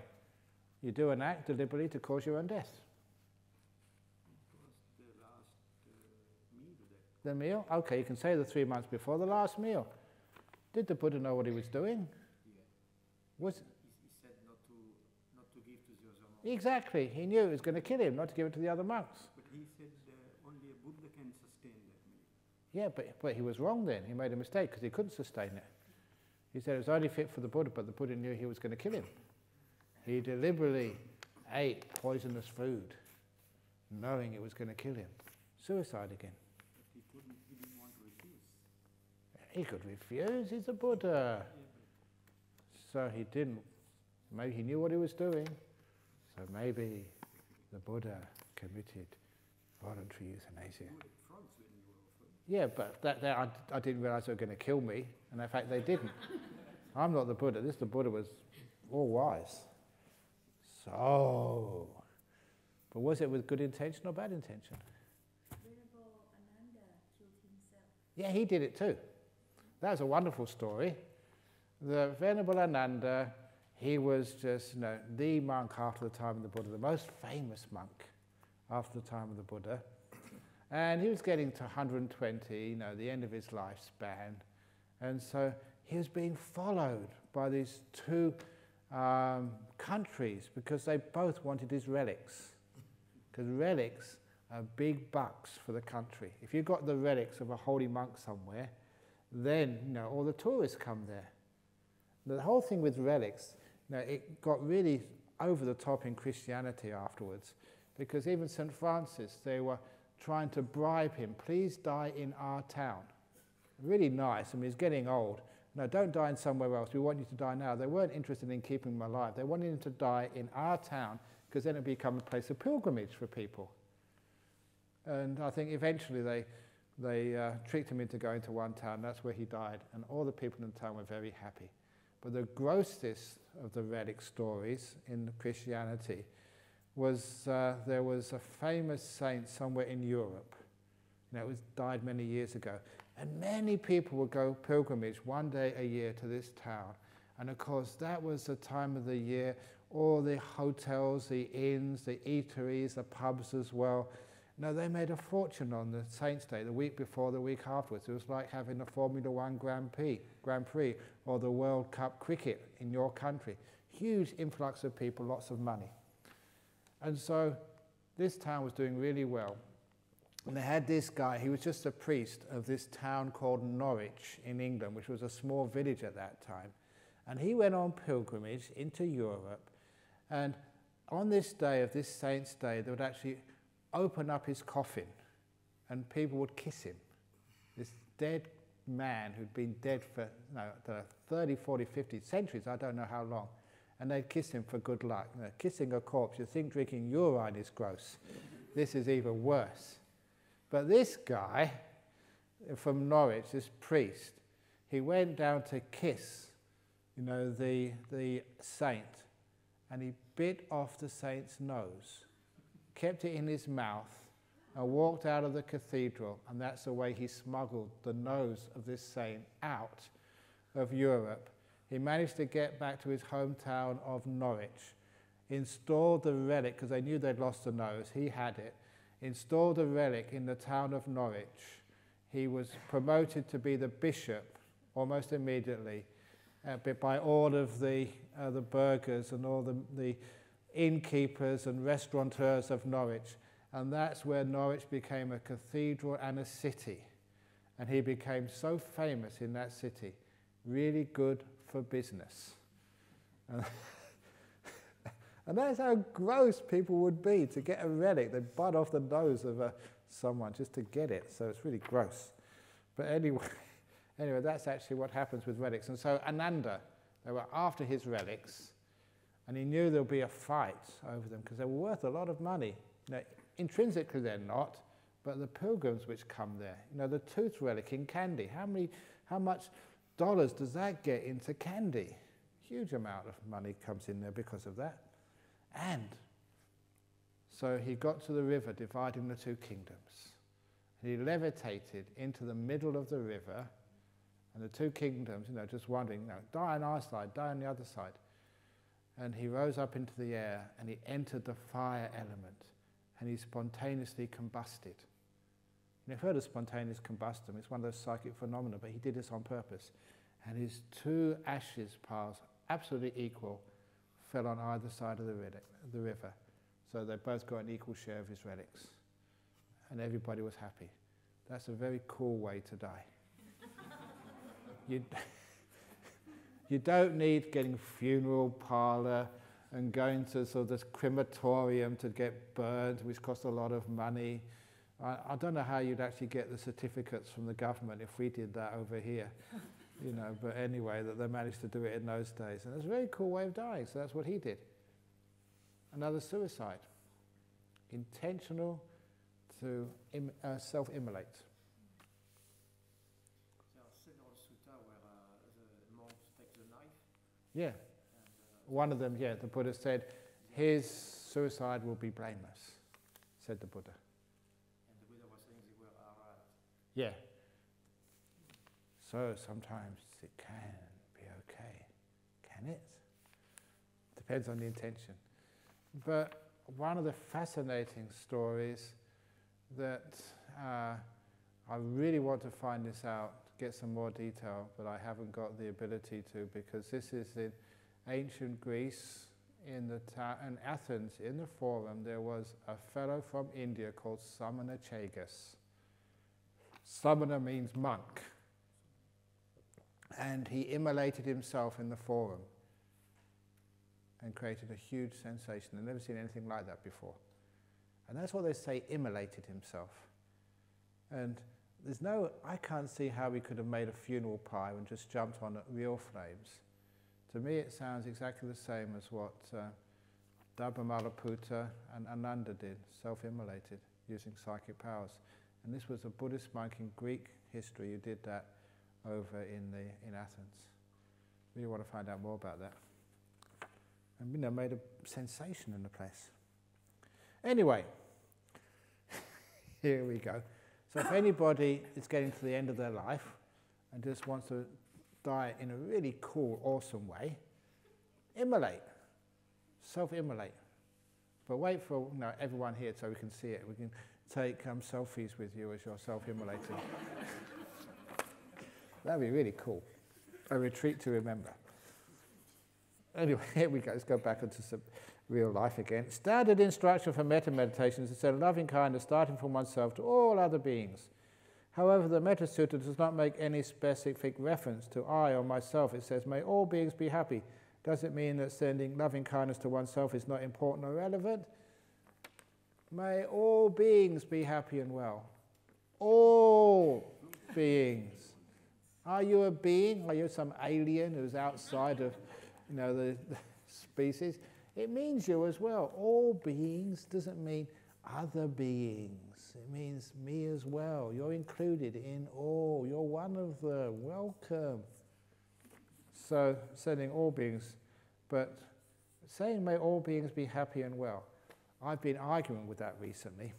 You do an act deliberately to cause your own death. It was the last meal that. The meal? Okay, you can say the 3 months before the last meal. Did the Buddha know what he was doing? Yeah. Was He said not to give to the other monks. Exactly. He knew it was going to kill him, not to give it to the other monks. But he said only a Buddha can sustain that meal. Yeah, but he was wrong then. He made a mistake because he couldn't sustain it. He said it was only fit for the Buddha, but the Buddha knew he was going to kill him. He deliberately ate poisonous food, knowing it was going to kill him. Suicide again. But he didn't want to refuse. He could refuse, he's a Buddha. So he didn't. Maybe he knew what he was doing. So maybe the Buddha committed voluntary euthanasia. Yeah, but I didn't realize they were going to kill me, and in fact they didn't. I'm not the Buddha. The Buddha was all wise. So, but was it with good intention or bad intention? Venerable Ananda killed himself. Yeah, he did it too. That's a wonderful story. The Venerable Ananda, he was just, the monk after the time of the Buddha, the most famous monk after the time of the Buddha. And he was getting to 120, the end of his lifespan. And so he was being followed by these two countries because they both wanted his relics. Because relics are big bucks for the country. If you've got the relics of a holy monk somewhere, then all the tourists come there. The whole thing with relics, it got really over the top in Christianity afterwards, because even St. Francis, they were trying to bribe him, please die in our town. Really nice. I mean, he's getting old. No, don't die in somewhere else. We want you to die now. They weren't interested in keeping him alive. They wanted him to die in our town because then it would become a place of pilgrimage for people. And I think eventually they tricked him into going to one town. That's where he died. And all the people in the town were very happy. But the grossest of the relic stories in Christianity was there was a famous saint somewhere in Europe. It was died many years ago. And many people would go pilgrimage one day a year to this town. And of course, that was the time of the year, all the hotels, the inns, the eateries, the pubs as well. They made a fortune on the Saint's Day, the week before, the week afterwards. It was like having the Formula One Grand Prix or the World Cup cricket in your country. Huge influx of people, lots of money. And so this town was doing really well. And they had this guy, he was just a priest of this town called Norwich in England, which was a small village at that time. And he went on pilgrimage into Europe. And on this day of this saint's day, they would actually open up his coffin and people would kiss him. This dead man who'd been dead for 30, 40, 50 centuries, I don't know how long. And they'd kiss him for good luck. Kissing a corpse, you think drinking urine is gross. This is even worse. But this guy from Norwich, this priest, he went down to kiss, the saint, and he bit off the saint's nose, kept it in his mouth, and walked out of the cathedral, and that's the way he smuggled the nose of this saint out of Europe. He managed to get back to his hometown of Norwich, installed the relic, because they knew they'd lost the nose, he had it, installed a relic in the town of Norwich. He was promoted to be the bishop almost immediately by all of the burghers and all the innkeepers and restaurateurs of Norwich. And that's where Norwich became a cathedral and a city. And he became so famous in that city, really good for business. And, and that's how gross people would be to get a relic. They'd bite off the nose of someone just to get it, so it's really gross. But anyway, that's actually what happens with relics. And so Ananda, they were after his relics, and he knew there would be a fight over them because they were worth a lot of money. Now, intrinsically they're not, but the pilgrims which come there, the tooth relic in Kandy, how much dollars does that get into Kandy? Huge amount of money comes in there because of that. And so he got to the river dividing the two kingdoms. And he levitated into the middle of the river, and the two kingdoms, just wondering, die on our side, die on the other side. And he rose up into the air, and he entered the fire element, and he spontaneously combusted. You've heard of spontaneous combustion, it's one of those psychic phenomena, but he did this on purpose. And his two ashes piles, absolutely equal, fell on either side of the river. So they both got an equal share of his relics. And everybody was happy. That's a very cool way to die. You don't need getting funeral parlour and going to sort of this crematorium to get burned, which costs a lot of money. I don't know how you'd actually get the certificates from the government if we did that over here, but anyway, that they managed to do it in those days. And it's a very cool way of dying, so that's what he did. Another suicide. Intentional to self-immolate. Several sutta where the monks take the knife. Yeah. One of them, the Buddha said, his suicide will be blameless, said the Buddha. And the Buddha was saying they were arhat. Yeah. So sometimes it can be okay. Can it? Depends on the intention. But one of the fascinating stories that I really want to find this out, get some more detail, but I haven't got the ability to, because this is in ancient Greece, in Athens, in the forum, there was a fellow from India called Samana Chagas. Samana means monk. And he immolated himself in the forum and created a huge sensation. I've never seen anything like that before. And that's what they say, immolated himself. And I can't see how we could have made a funeral pyre and just jumped on real flames. To me it sounds exactly the same as what Dabbamalaputta and Ananda did, self-immolated, using psychic powers. And this was a Buddhist monk in Greek history who did that over in Athens. Really want to find out more about that. And made a sensation in the place. Anyway, here we go. So if anybody is getting to the end of their life and just wants to die in a really cool, awesome way, immolate, self-immolate. But wait for everyone here so we can see it. We can take selfies with you as you're self-immolating. That'd be really cool. A retreat to remember. Anyway, here we go. Let's go back into some real life again. Standard instruction for metta meditation is to send loving kindness starting from oneself to all other beings. However, the Metta Sutta does not make any specific reference to I or myself. It says, may all beings be happy. Does it mean that sending loving kindness to oneself is not important or relevant? May all beings be happy and well. All beings. Are you a being? Are you some alien who's outside of the species? It means you as well. All beings doesn't mean other beings. It means me as well. You're included in all. You're one of them. Welcome. So, sending all beings, but saying may all beings be happy and well. I've been arguing with that recently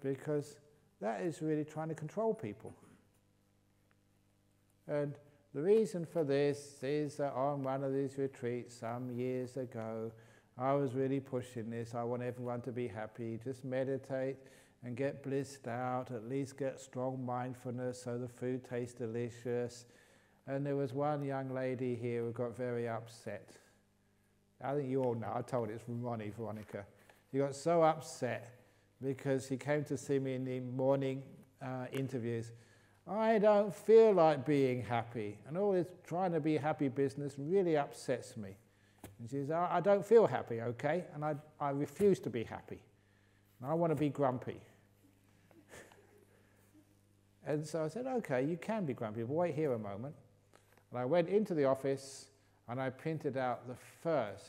because that is really trying to control people. And the reason for this is that on one of these retreats some years ago, I was really pushing this. I want everyone to be happy. Just meditate and get blissed out, at least get strong mindfulness so the food tastes delicious. And there was one young lady here who got very upset. I think you all know, I told it, it's from Veronica. She got so upset because she came to see me in the morning interviews, I don't feel like being happy, and all this trying to be happy business really upsets me. And she says, I don't feel happy, okay, and I refuse to be happy. And I want to be grumpy. And so I said, okay, you can be grumpy, but wait here a moment. And I went into the office and I printed out the first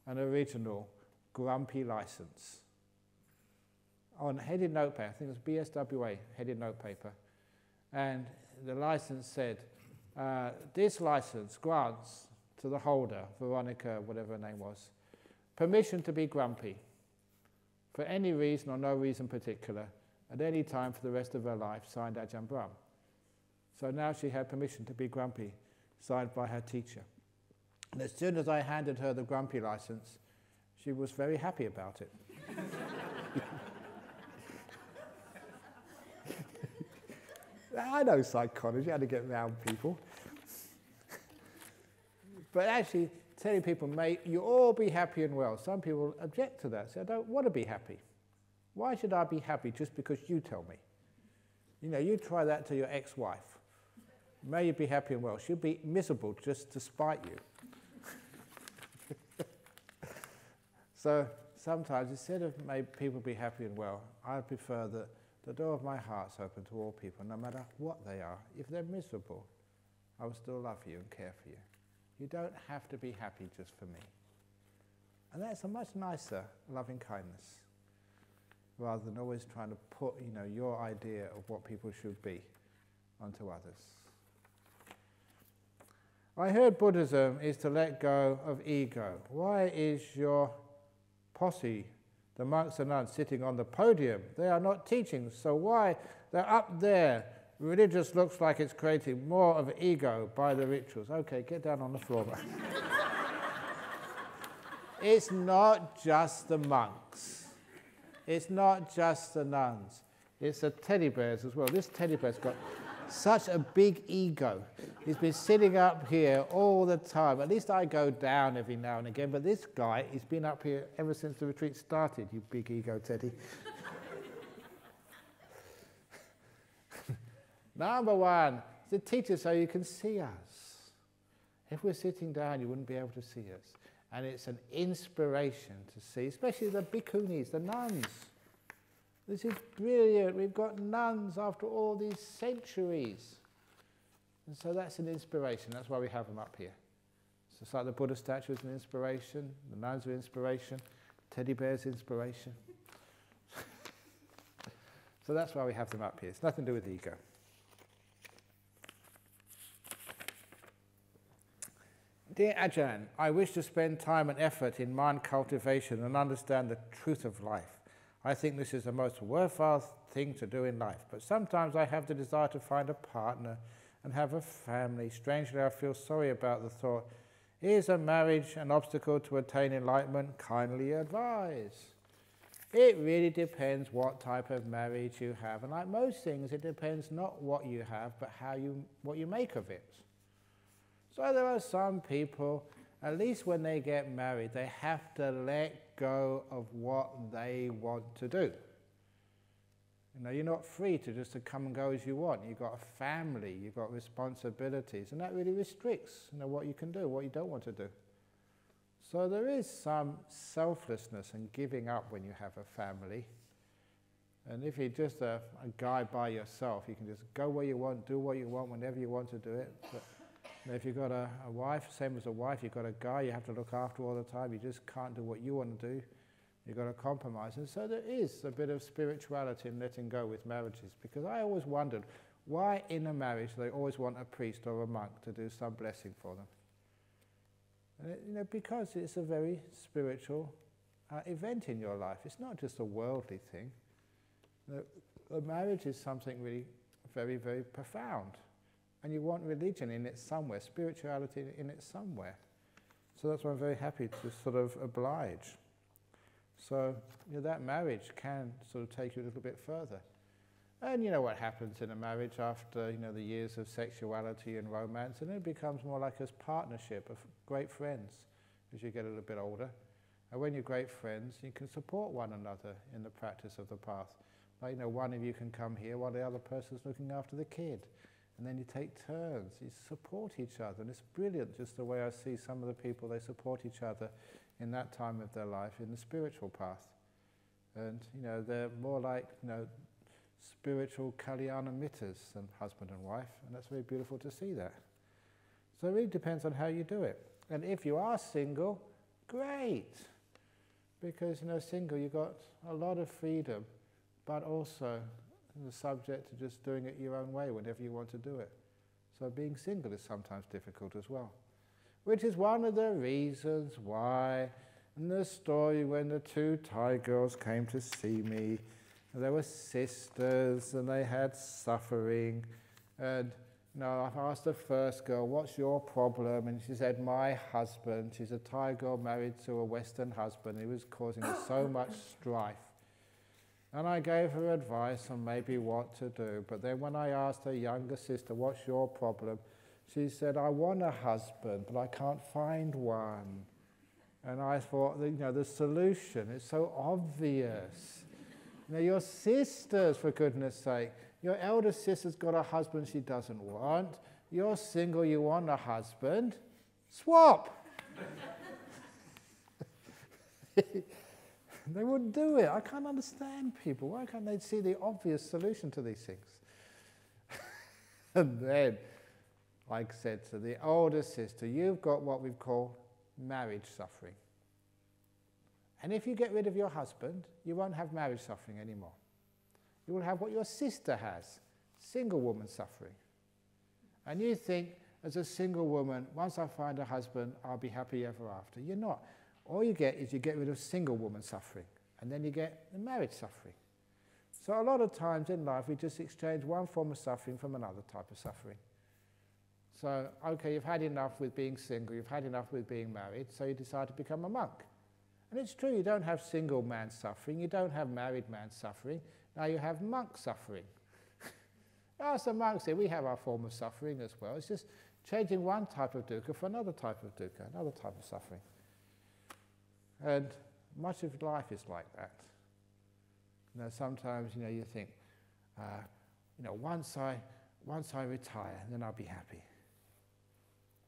and original grumpy license on headed notepaper. I think it was BSWA headed notepaper. And the license said, this license grants to the holder, Veronica, whatever her name was, permission to be grumpy for any reason or no reason particular, at any time for the rest of her life, signed Ajahn Brahm. So now she had permission to be grumpy, signed by her teacher. And as soon as I handed her the grumpy license, she was very happy about it. I know psychology, how to get around people. But actually, telling people, may you all be happy and well. Some people object to that, say, I don't want to be happy. Why should I be happy just because you tell me? You know, you try that to your ex-wife. May you be happy and well. She'll be miserable just to spite you. So sometimes, instead of may people be happy and well, I prefer that the door of my heart's open to all people, no matter what they are. If they're miserable, I will still love you and care for you. You don't have to be happy just for me. And that's a much nicer loving kindness, rather than always trying to put, you know, your idea of what people should be onto others. I heard Buddhism is to let go of ego. Why is your posse, the monks and nuns, sitting on the podium? They are not teaching, so why? They're up there. Religious looks like it's creating more of ego by the rituals. Okay, get down on the floor. It's not just the monks. It's not just the nuns. It's the teddy bears as well. This teddy bear's got such a big ego. He's been sitting up here all the time. At least I go down every now and again, but this guy, he's been up here ever since the retreat started, you big ego teddy. Number one, the teacher so you can see us. If we're sitting down, you wouldn't be able to see us. And it's an inspiration to see, especially the bhikkhunis, the nuns. This is brilliant. We've got nuns after all these centuries. And so that's an inspiration. That's why we have them up here. So it's like the Buddha statue is an inspiration, the nuns are inspiration, teddy bears inspiration. So that's why we have them up here. It's nothing to do with ego. Dear Ajahn, I wish to spend time and effort in mind cultivation and understand the truth of life. I think this is the most worthwhile thing to do in life, but sometimes I have the desire to find a partner and have a family. Strangely, I feel sorry about the thought. Is a marriage an obstacle to attain enlightenment? Kindly advise. It really depends what type of marriage you have, and like most things, it depends not what you have, but what you make of it. So there are some people, at least when they get married, they have to let go of what they want to do. You know, you're not free to just to come and go as you want. You've got a family, you've got responsibilities, and that really restricts, you know, what you can do, what you don't want to do. So there is some selflessness and giving up when you have a family. And if you're just a guy by yourself, you can just go where you want, do what you want, whenever you want to do it. But if you've got a wife, same as a wife, you've got a guy you have to look after all the time, you just can't do what you want to do, you've got to compromise. And so there is a bit of spirituality in letting go with marriages, because I always wondered why in a marriage they always want a priest or a monk to do some blessing for them. And you know, because it's a very spiritual event in your life. It's not just a worldly thing. A marriage is something really very, very profound. And you want religion in it somewhere, spirituality in it somewhere. So that's why I'm very happy to sort of oblige. So you know, that marriage can sort of take you a little bit further. And you know what happens in a marriage after, you know, the years of sexuality and romance, and it becomes more like a partnership of great friends as you get a little bit older. And when you're great friends, you can support one another in the practice of the path. Like, one of you can come here while the other person's looking after the kid. And then you take turns, you support each other. And it's brilliant just the way I see some of the people, they support each other in that time of their life in the spiritual path. And, they're more like, spiritual kalyana mittas than husband and wife. And that's very beautiful to see that. So it really depends on how you do it. And if you are single, great. Because, single, you've got a lot of freedom, but also the subject to just doing it your own way whenever you want to do it. So being single is sometimes difficult as well. Which is one of the reasons why in the story when the two Thai girls came to see me, they were sisters and they had suffering. And I've asked the first girl, what's your problem? And she said, my husband. She's a Thai girl married to a Western husband. He was causing her so much strife. And I gave her advice on maybe what to do. But then when I asked her younger sister, what's your problem? She said, I want a husband, but I can't find one. And I thought, the solution is so obvious. Your sisters, for goodness sake. Your elder sister's got a husband she doesn't want. You're single, you want a husband. Swap! They wouldn't do it. I can't understand people. Why can't they see the obvious solution to these things? And then, like I said to the older sister, you've got what we call marriage suffering. And if you get rid of your husband, you won't have marriage suffering anymore. You will have what your sister has, single woman suffering. And you think, as a single woman, once I find a husband, I'll be happy ever after. You're not. All you get is you get rid of single woman suffering, and then you get the marriage suffering. So a lot of times in life, we just exchange one form of suffering from another type of suffering. So, okay, you've had enough with being single, you've had enough with being married, so you decide to become a monk. And it's true, you don't have single man suffering, you don't have married man suffering, now you have monk suffering. As the monks say, we have our form of suffering as well. It's just changing one type of dukkha for another type of dukkha, another type of suffering. And much of life is like that. Sometimes, you think, once I retire, then I'll be happy.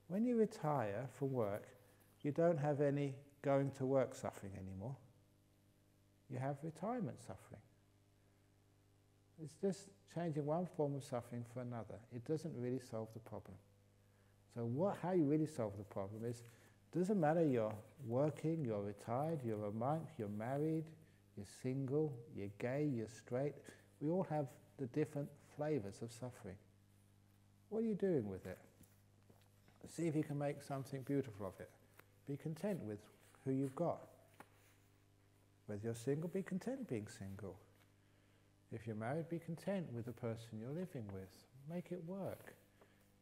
When you retire from work, you don't have any going to work suffering anymore. You have retirement suffering. It's just changing one form of suffering for another. It doesn't really solve the problem. So how you really solve the problem is, doesn't matter you're working, you're retired, you're a monk, you're married, you're single, you're gay, you're straight. We all have the different flavors of suffering. What are you doing with it? See if you can make something beautiful of it. Be content with who you've got. Whether you're single, be content being single. If you're married, be content with the person you're living with. Make it work.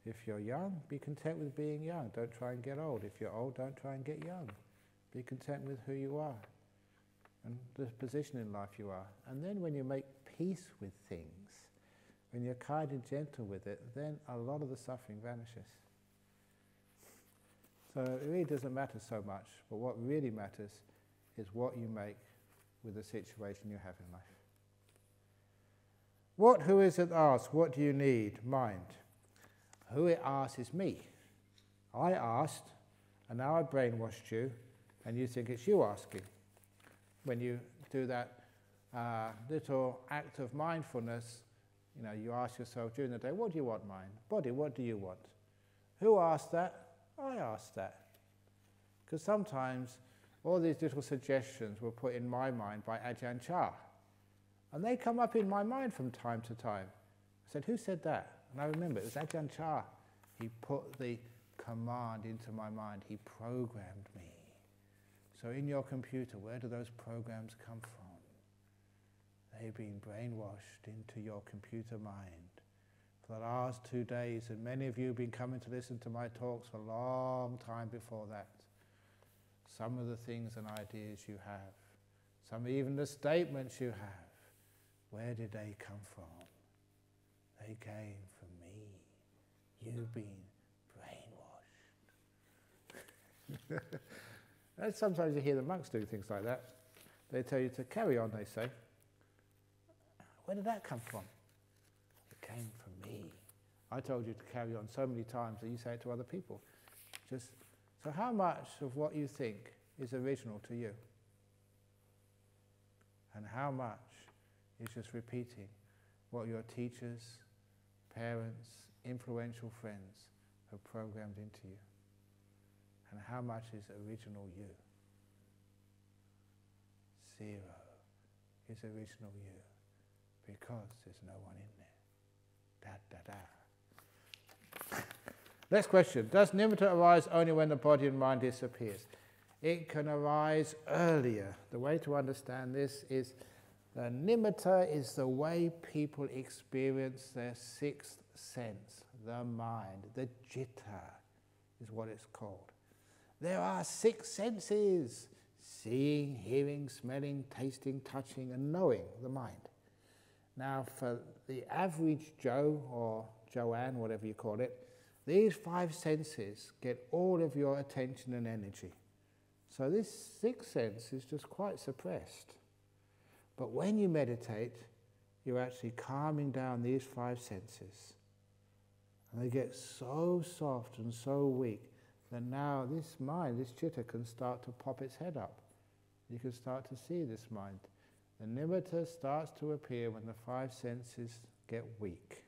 If you're young, be content with being young. Don't try and get old. If you're old, don't try and get young. Be content with who you are and the position in life you are. And then when you make peace with things, when you're kind and gentle with it, then a lot of the suffering vanishes. So it really doesn't matter so much, but what really matters is what you make with the situation you have in life. Who is it asks, what do you need? Mind. Who it asks is me. I asked, and now I brainwashed you, and you think it's you asking. When you do that little act of mindfulness, you ask yourself during the day, what do you want, mind? Body, what do you want? Who asked that? I asked that. Because sometimes all these little suggestions were put in my mind by Ajahn Brahm. And they come up in my mind from time to time. I said, who said that? And I remember it was Ajahn Brahm. He put the command into my mind. He programmed me. So in your computer, where do those programs come from? They've been brainwashed into your computer mind for the last 2 days, and many of you have been coming to listen to my talks for a long time before that. Some of the things and ideas you have, some even the statements you have, where did they come from? They came from me. You've been brainwashed. And sometimes you hear the monks do things like that. They tell you to carry on, they say. Where did that come from? It came from me. I told you to carry on so many times that you say it to other people. So how much of what you think is original to you? And how much is just repeating what your teachers, parents, influential friends have programmed into you? And how much is original you? 0 is original you, because there's no one in there. Da da da. Next question. Does nimitta arise only when the body and mind disappears? It can arise earlier. The way to understand this is the nimitta is the way people experience their sixth sense, the mind, the citta is what it's called. There are 6 senses: seeing, hearing, smelling, tasting, touching, and knowing, the mind. Now, for the average Joe or Joanne, whatever you call it, these 5 senses get all of your attention and energy. So this 6th sense is just quite suppressed. But when you meditate, you're actually calming down these 5 senses. And they get so soft and so weak that now this mind, this citta, can start to pop its head up. You can start to see this mind. The nimitta starts to appear when the 5 senses get weak,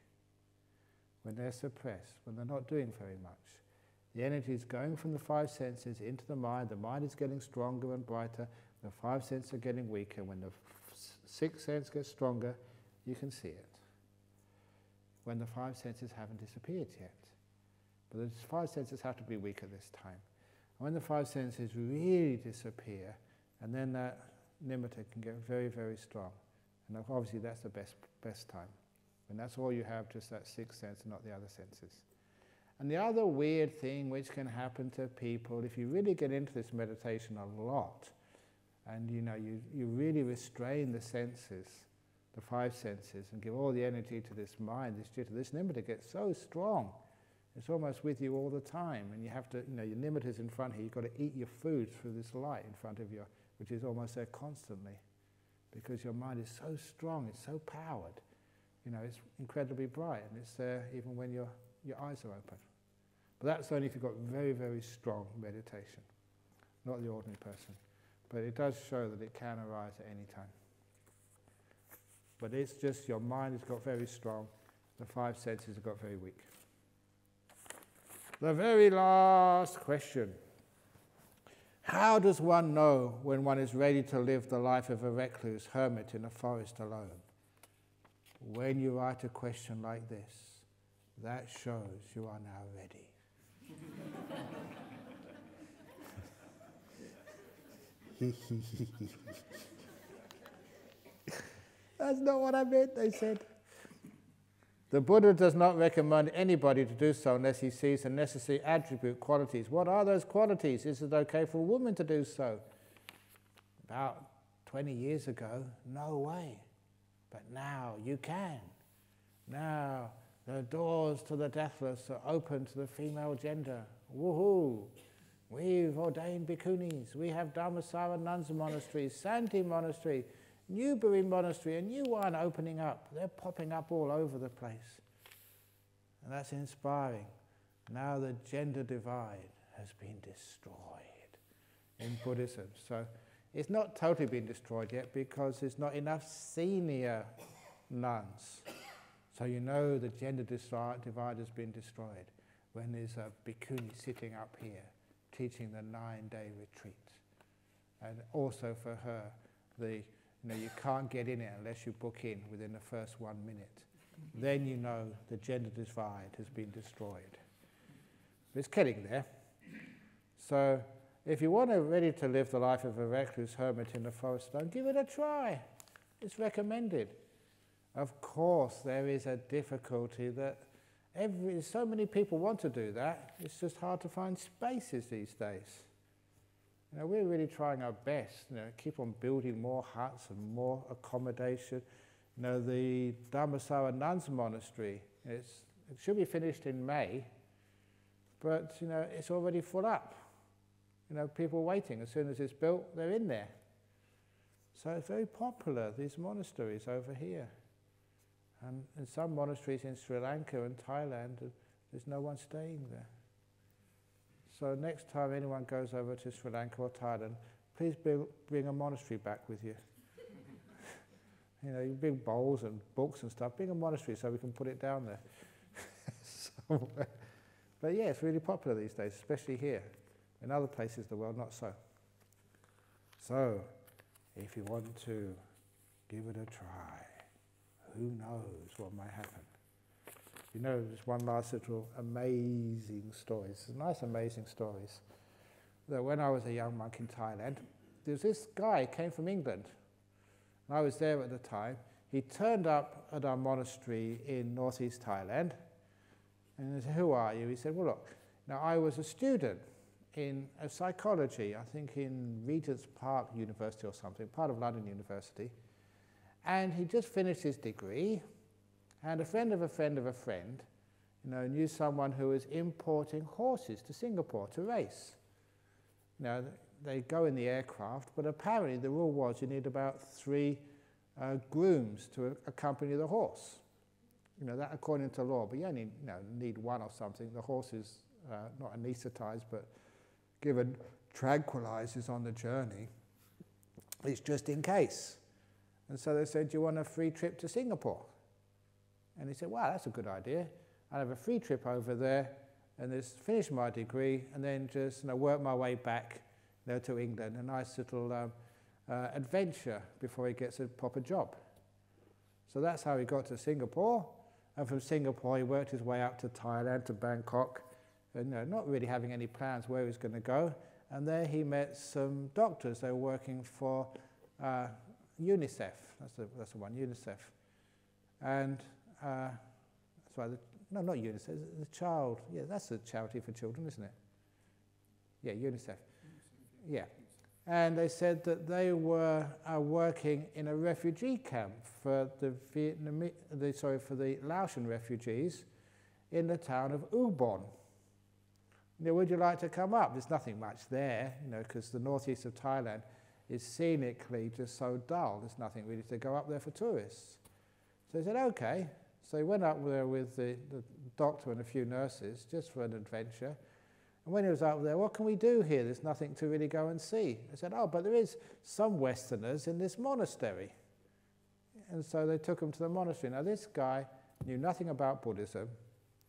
when they're suppressed, when they're not doing very much. The energy is going from the 5 senses into the mind is getting stronger and brighter, the 5 senses are getting weaker. When the 6th sense gets stronger, you can see it. When the 5 senses haven't disappeared yet. But the 5 senses have to be weaker this time. And when the 5 senses really disappear, and then that nimitta can get very, very strong. And obviously that's the best time. When that's all you have, just that 6th sense and not the other senses. And the other weird thing which can happen to people, if you really get into this meditation a lot, and you really restrain the senses, the 5 senses, and give all the energy to this mind, this citta, this nimitta gets so strong. It's almost with you all the time, and you have to, your nimitta's in front here, you've got to eat your food through this light in front of you, which is almost there constantly, because your mind is so strong, it's so powered. It's incredibly bright, and it's there even when your eyes are open. But that's only if you've got very, very strong meditation, not the ordinary person. But it does show that it can arise at any time. But it's just your mind has got very strong, the 5 senses have got very weak. The very last question. How does one know when one is ready to live the life of a recluse, hermit in a forest alone? When you write a question like this, that shows you are now ready. That's not what I meant, they said. The Buddha does not recommend anybody to do so unless he sees the necessary attribute qualities. What are those qualities? Is it okay for a woman to do so? About 20 years ago, no way. But now you can. Now the doors to the deathless are open to the female gender. Woohoo! We've ordained bhikkhunis. We have Dhammasara nuns monasteries, Santi monastery, Newbury monastery, a new one opening up. They're popping up all over the place. And that's inspiring. Now the gender divide has been destroyed in Buddhism. So it's not totally been destroyed yet because there's not enough senior nuns. So the gender divide has been destroyed when there's a bhikkhuni sitting up here teaching the 9-day retreat. And also for her, you can't get in it unless you book in within the first 1 minute. Then the gender divide has been destroyed. It's getting there. So if you want to ready to live the life of a recluse hermit in the forest alone, give it a try. It's recommended. Of course, there is a difficulty that so many people want to do that. It's just hard to find spaces these days. We're really trying our best, keep on building more huts and more accommodation. The Dhammasara nuns monastery, it should be finished in May, but it's already full up. People waiting. As soon as it's built, they're in there. So it's very popular, these monasteries over here. And in some monasteries in Sri Lanka and Thailand, there's no one staying there. So next time anyone goes over to Sri Lanka or Thailand, please bring a monastery back with you. You know, you bring bowls and books and stuff, bring a monastery so we can put it down there somewhere. But yeah, it's really popular these days, especially here. In other places of the world, not so. So, if you want to give it a try, who knows what might happen. You know, there's one last little amazing story. It's nice, amazing stories. That when I was a young monk in Thailand, there was this guy came from England. And I was there at the time. He turned up at our monastery in northeast Thailand. And I said, who are you? He said, well, look, now I was a student in psychology, I think in Regent's Park University or something, part of London University. And he just finished his degree. And a friend of a friend of a friend, you know, knew someone who was importing horses to Singapore to race. Now, they go in the aircraft, but apparently the rule was you need about 3 grooms to accompany the horse. You know, that according to law, but you only need 1 or something. The horse is not anaesthetized, but given tranquilizers on the journey. It's just in case. And so they said, do you want a free trip to Singapore? And he said, wow, that's a good idea. I'll have a free trip over there and just finish my degree and then just work my way back to England. A nice little adventure before he gets a proper job. So that's how he got to Singapore. And from Singapore, he worked his way up to Thailand, to Bangkok, and not really having any plans where he was going to go. And there he met some doctors. They were working for UNICEF. That's the one, UNICEF. And sorry, no, not UNICEF, the child. Yeah, that's a charity for children, isn't it? Yeah, UNICEF. Yeah. And they said that they were working in a refugee camp for the Laotian refugees in the town of Ubon. Would you like to come up? There's nothing much there, because the northeast of Thailand is scenically just so dull. There's nothing really to go up there for tourists. So they said, okay. So he went up there with the doctor and a few nurses just for an adventure. And when he was up there, what can we do here? There's nothing to really go and see. They said, oh, but there is some Westerners in this monastery. And so they took him to the monastery. Now this guy knew nothing about Buddhism.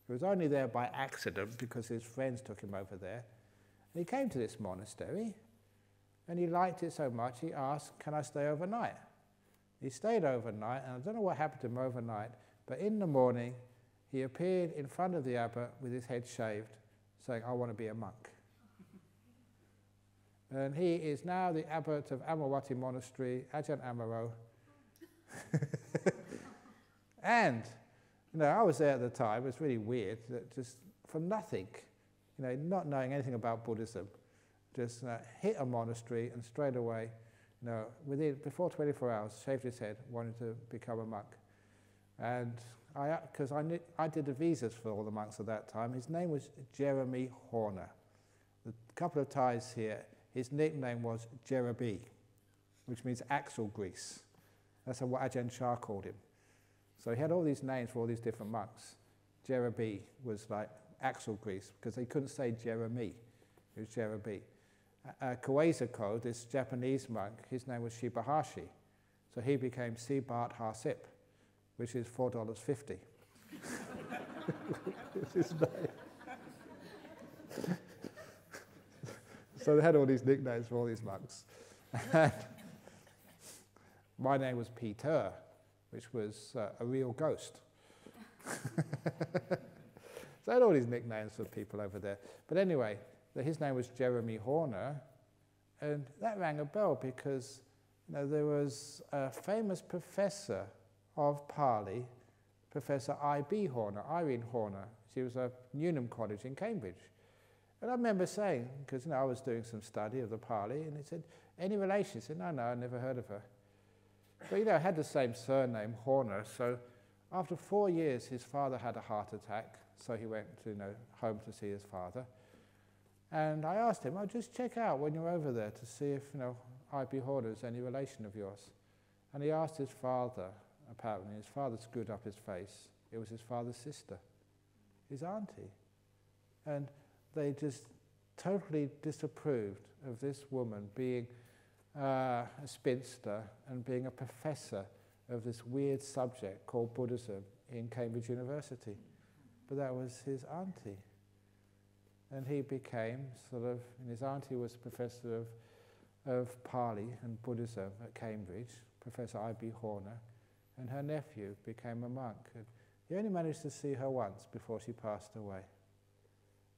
He was only there by accident because his friends took him over there. And he came to this monastery and he liked it so much he asked, can I stay overnight? He stayed overnight, and I don't know what happened to him overnight, but in the morning he appeared in front of the abbot with his head shaved, saying, I want to be a monk. And he is now the abbot of Amawati Monastery, Ajahn Amaro. And, I was there at the time. It was really weird, that just from nothing, not knowing anything about Buddhism, just hit a monastery and straight away, before 24 hours, shaved his head, wanted to become a monk. And because I did the visas for all the monks at that time. His name was Jeremy Horner. A couple of ties here. His nickname was Jerebi, which means axle grease. That's what Ajahn Chah called him. So he had all these names for all these different monks. Jerebi was like axle grease, because they couldn't say Jeremy. It was Jerebi. Kawasako, this Japanese monk, his name was Shibahashi. So he became Sibat Harsip, which is $4.50. His name. So they had all these nicknames for all these monks. And my name was Peter, which was a real ghost. So I had all these nicknames for people over there. But anyway, his name was Jeremy Horner, and that rang a bell because there was a famous professor of Pali, Professor I.B. Horner, Irene Horner. She was at Newnham College in Cambridge. And I remember saying, because I was doing some study of the Pali, and he said, any relation? He said, no, I never heard of her. But I had the same surname, Horner, so after 4 years his father had a heart attack, so he went to home to see his father. And I asked him, just check out when you're over there to see if I.B. Horner is any relation of yours. And he asked his father, apparently his father screwed up his face. It was his father's sister, his auntie. And they just totally disapproved of this woman being a spinster and being a professor of this weird subject called Buddhism in Cambridge University. But that was his auntie. And he became and his auntie was professor of Pali and Buddhism at Cambridge, Professor I.B. Horner, and her nephew became a monk. And he only managed to see her once before she passed away.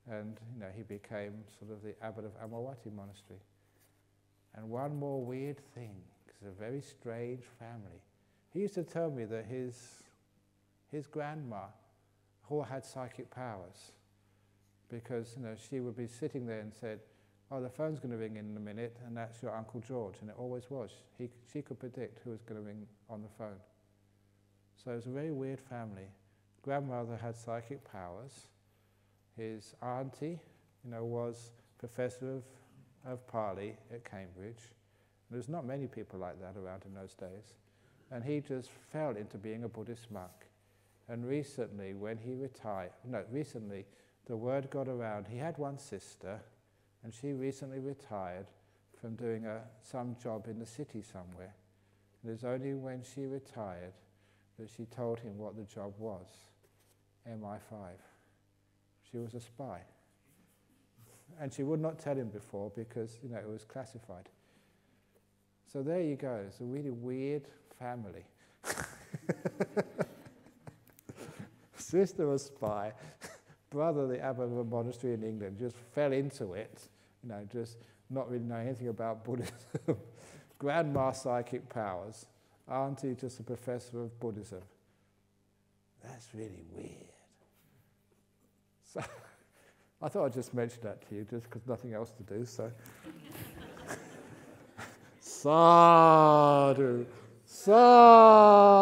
And he became the abbot of Amawati Monastery. And one more weird thing, it's a very strange family. He used to tell me that his grandma all had psychic powers, because she would be sitting there and said, "Oh, the phone's going to ring in a minute, and that's your Uncle George," and it always was. She could predict who was going to ring on the phone. So it was a very weird family. Grandmother had psychic powers. His auntie, was professor of Pali at Cambridge. There's not many people like that around in those days. And he just fell into being a Buddhist monk. And recently, when he retired, the word got around, he had one sister, and she recently retired from doing some job in the city somewhere. And it was only when she retired that she told him what the job was, MI5. She was a spy. And she would not tell him before because, it was classified. So there you go. It's a really weird family. Sister a spy, brother the abbot of a monastery in England, just fell into it, just not really knowing anything about Buddhism. Grandma psychic powers, auntie just a professor of Buddhism. That's really weird. So I thought I'd just mention that to you, just because nothing else to do. So, sadhu, sadhu.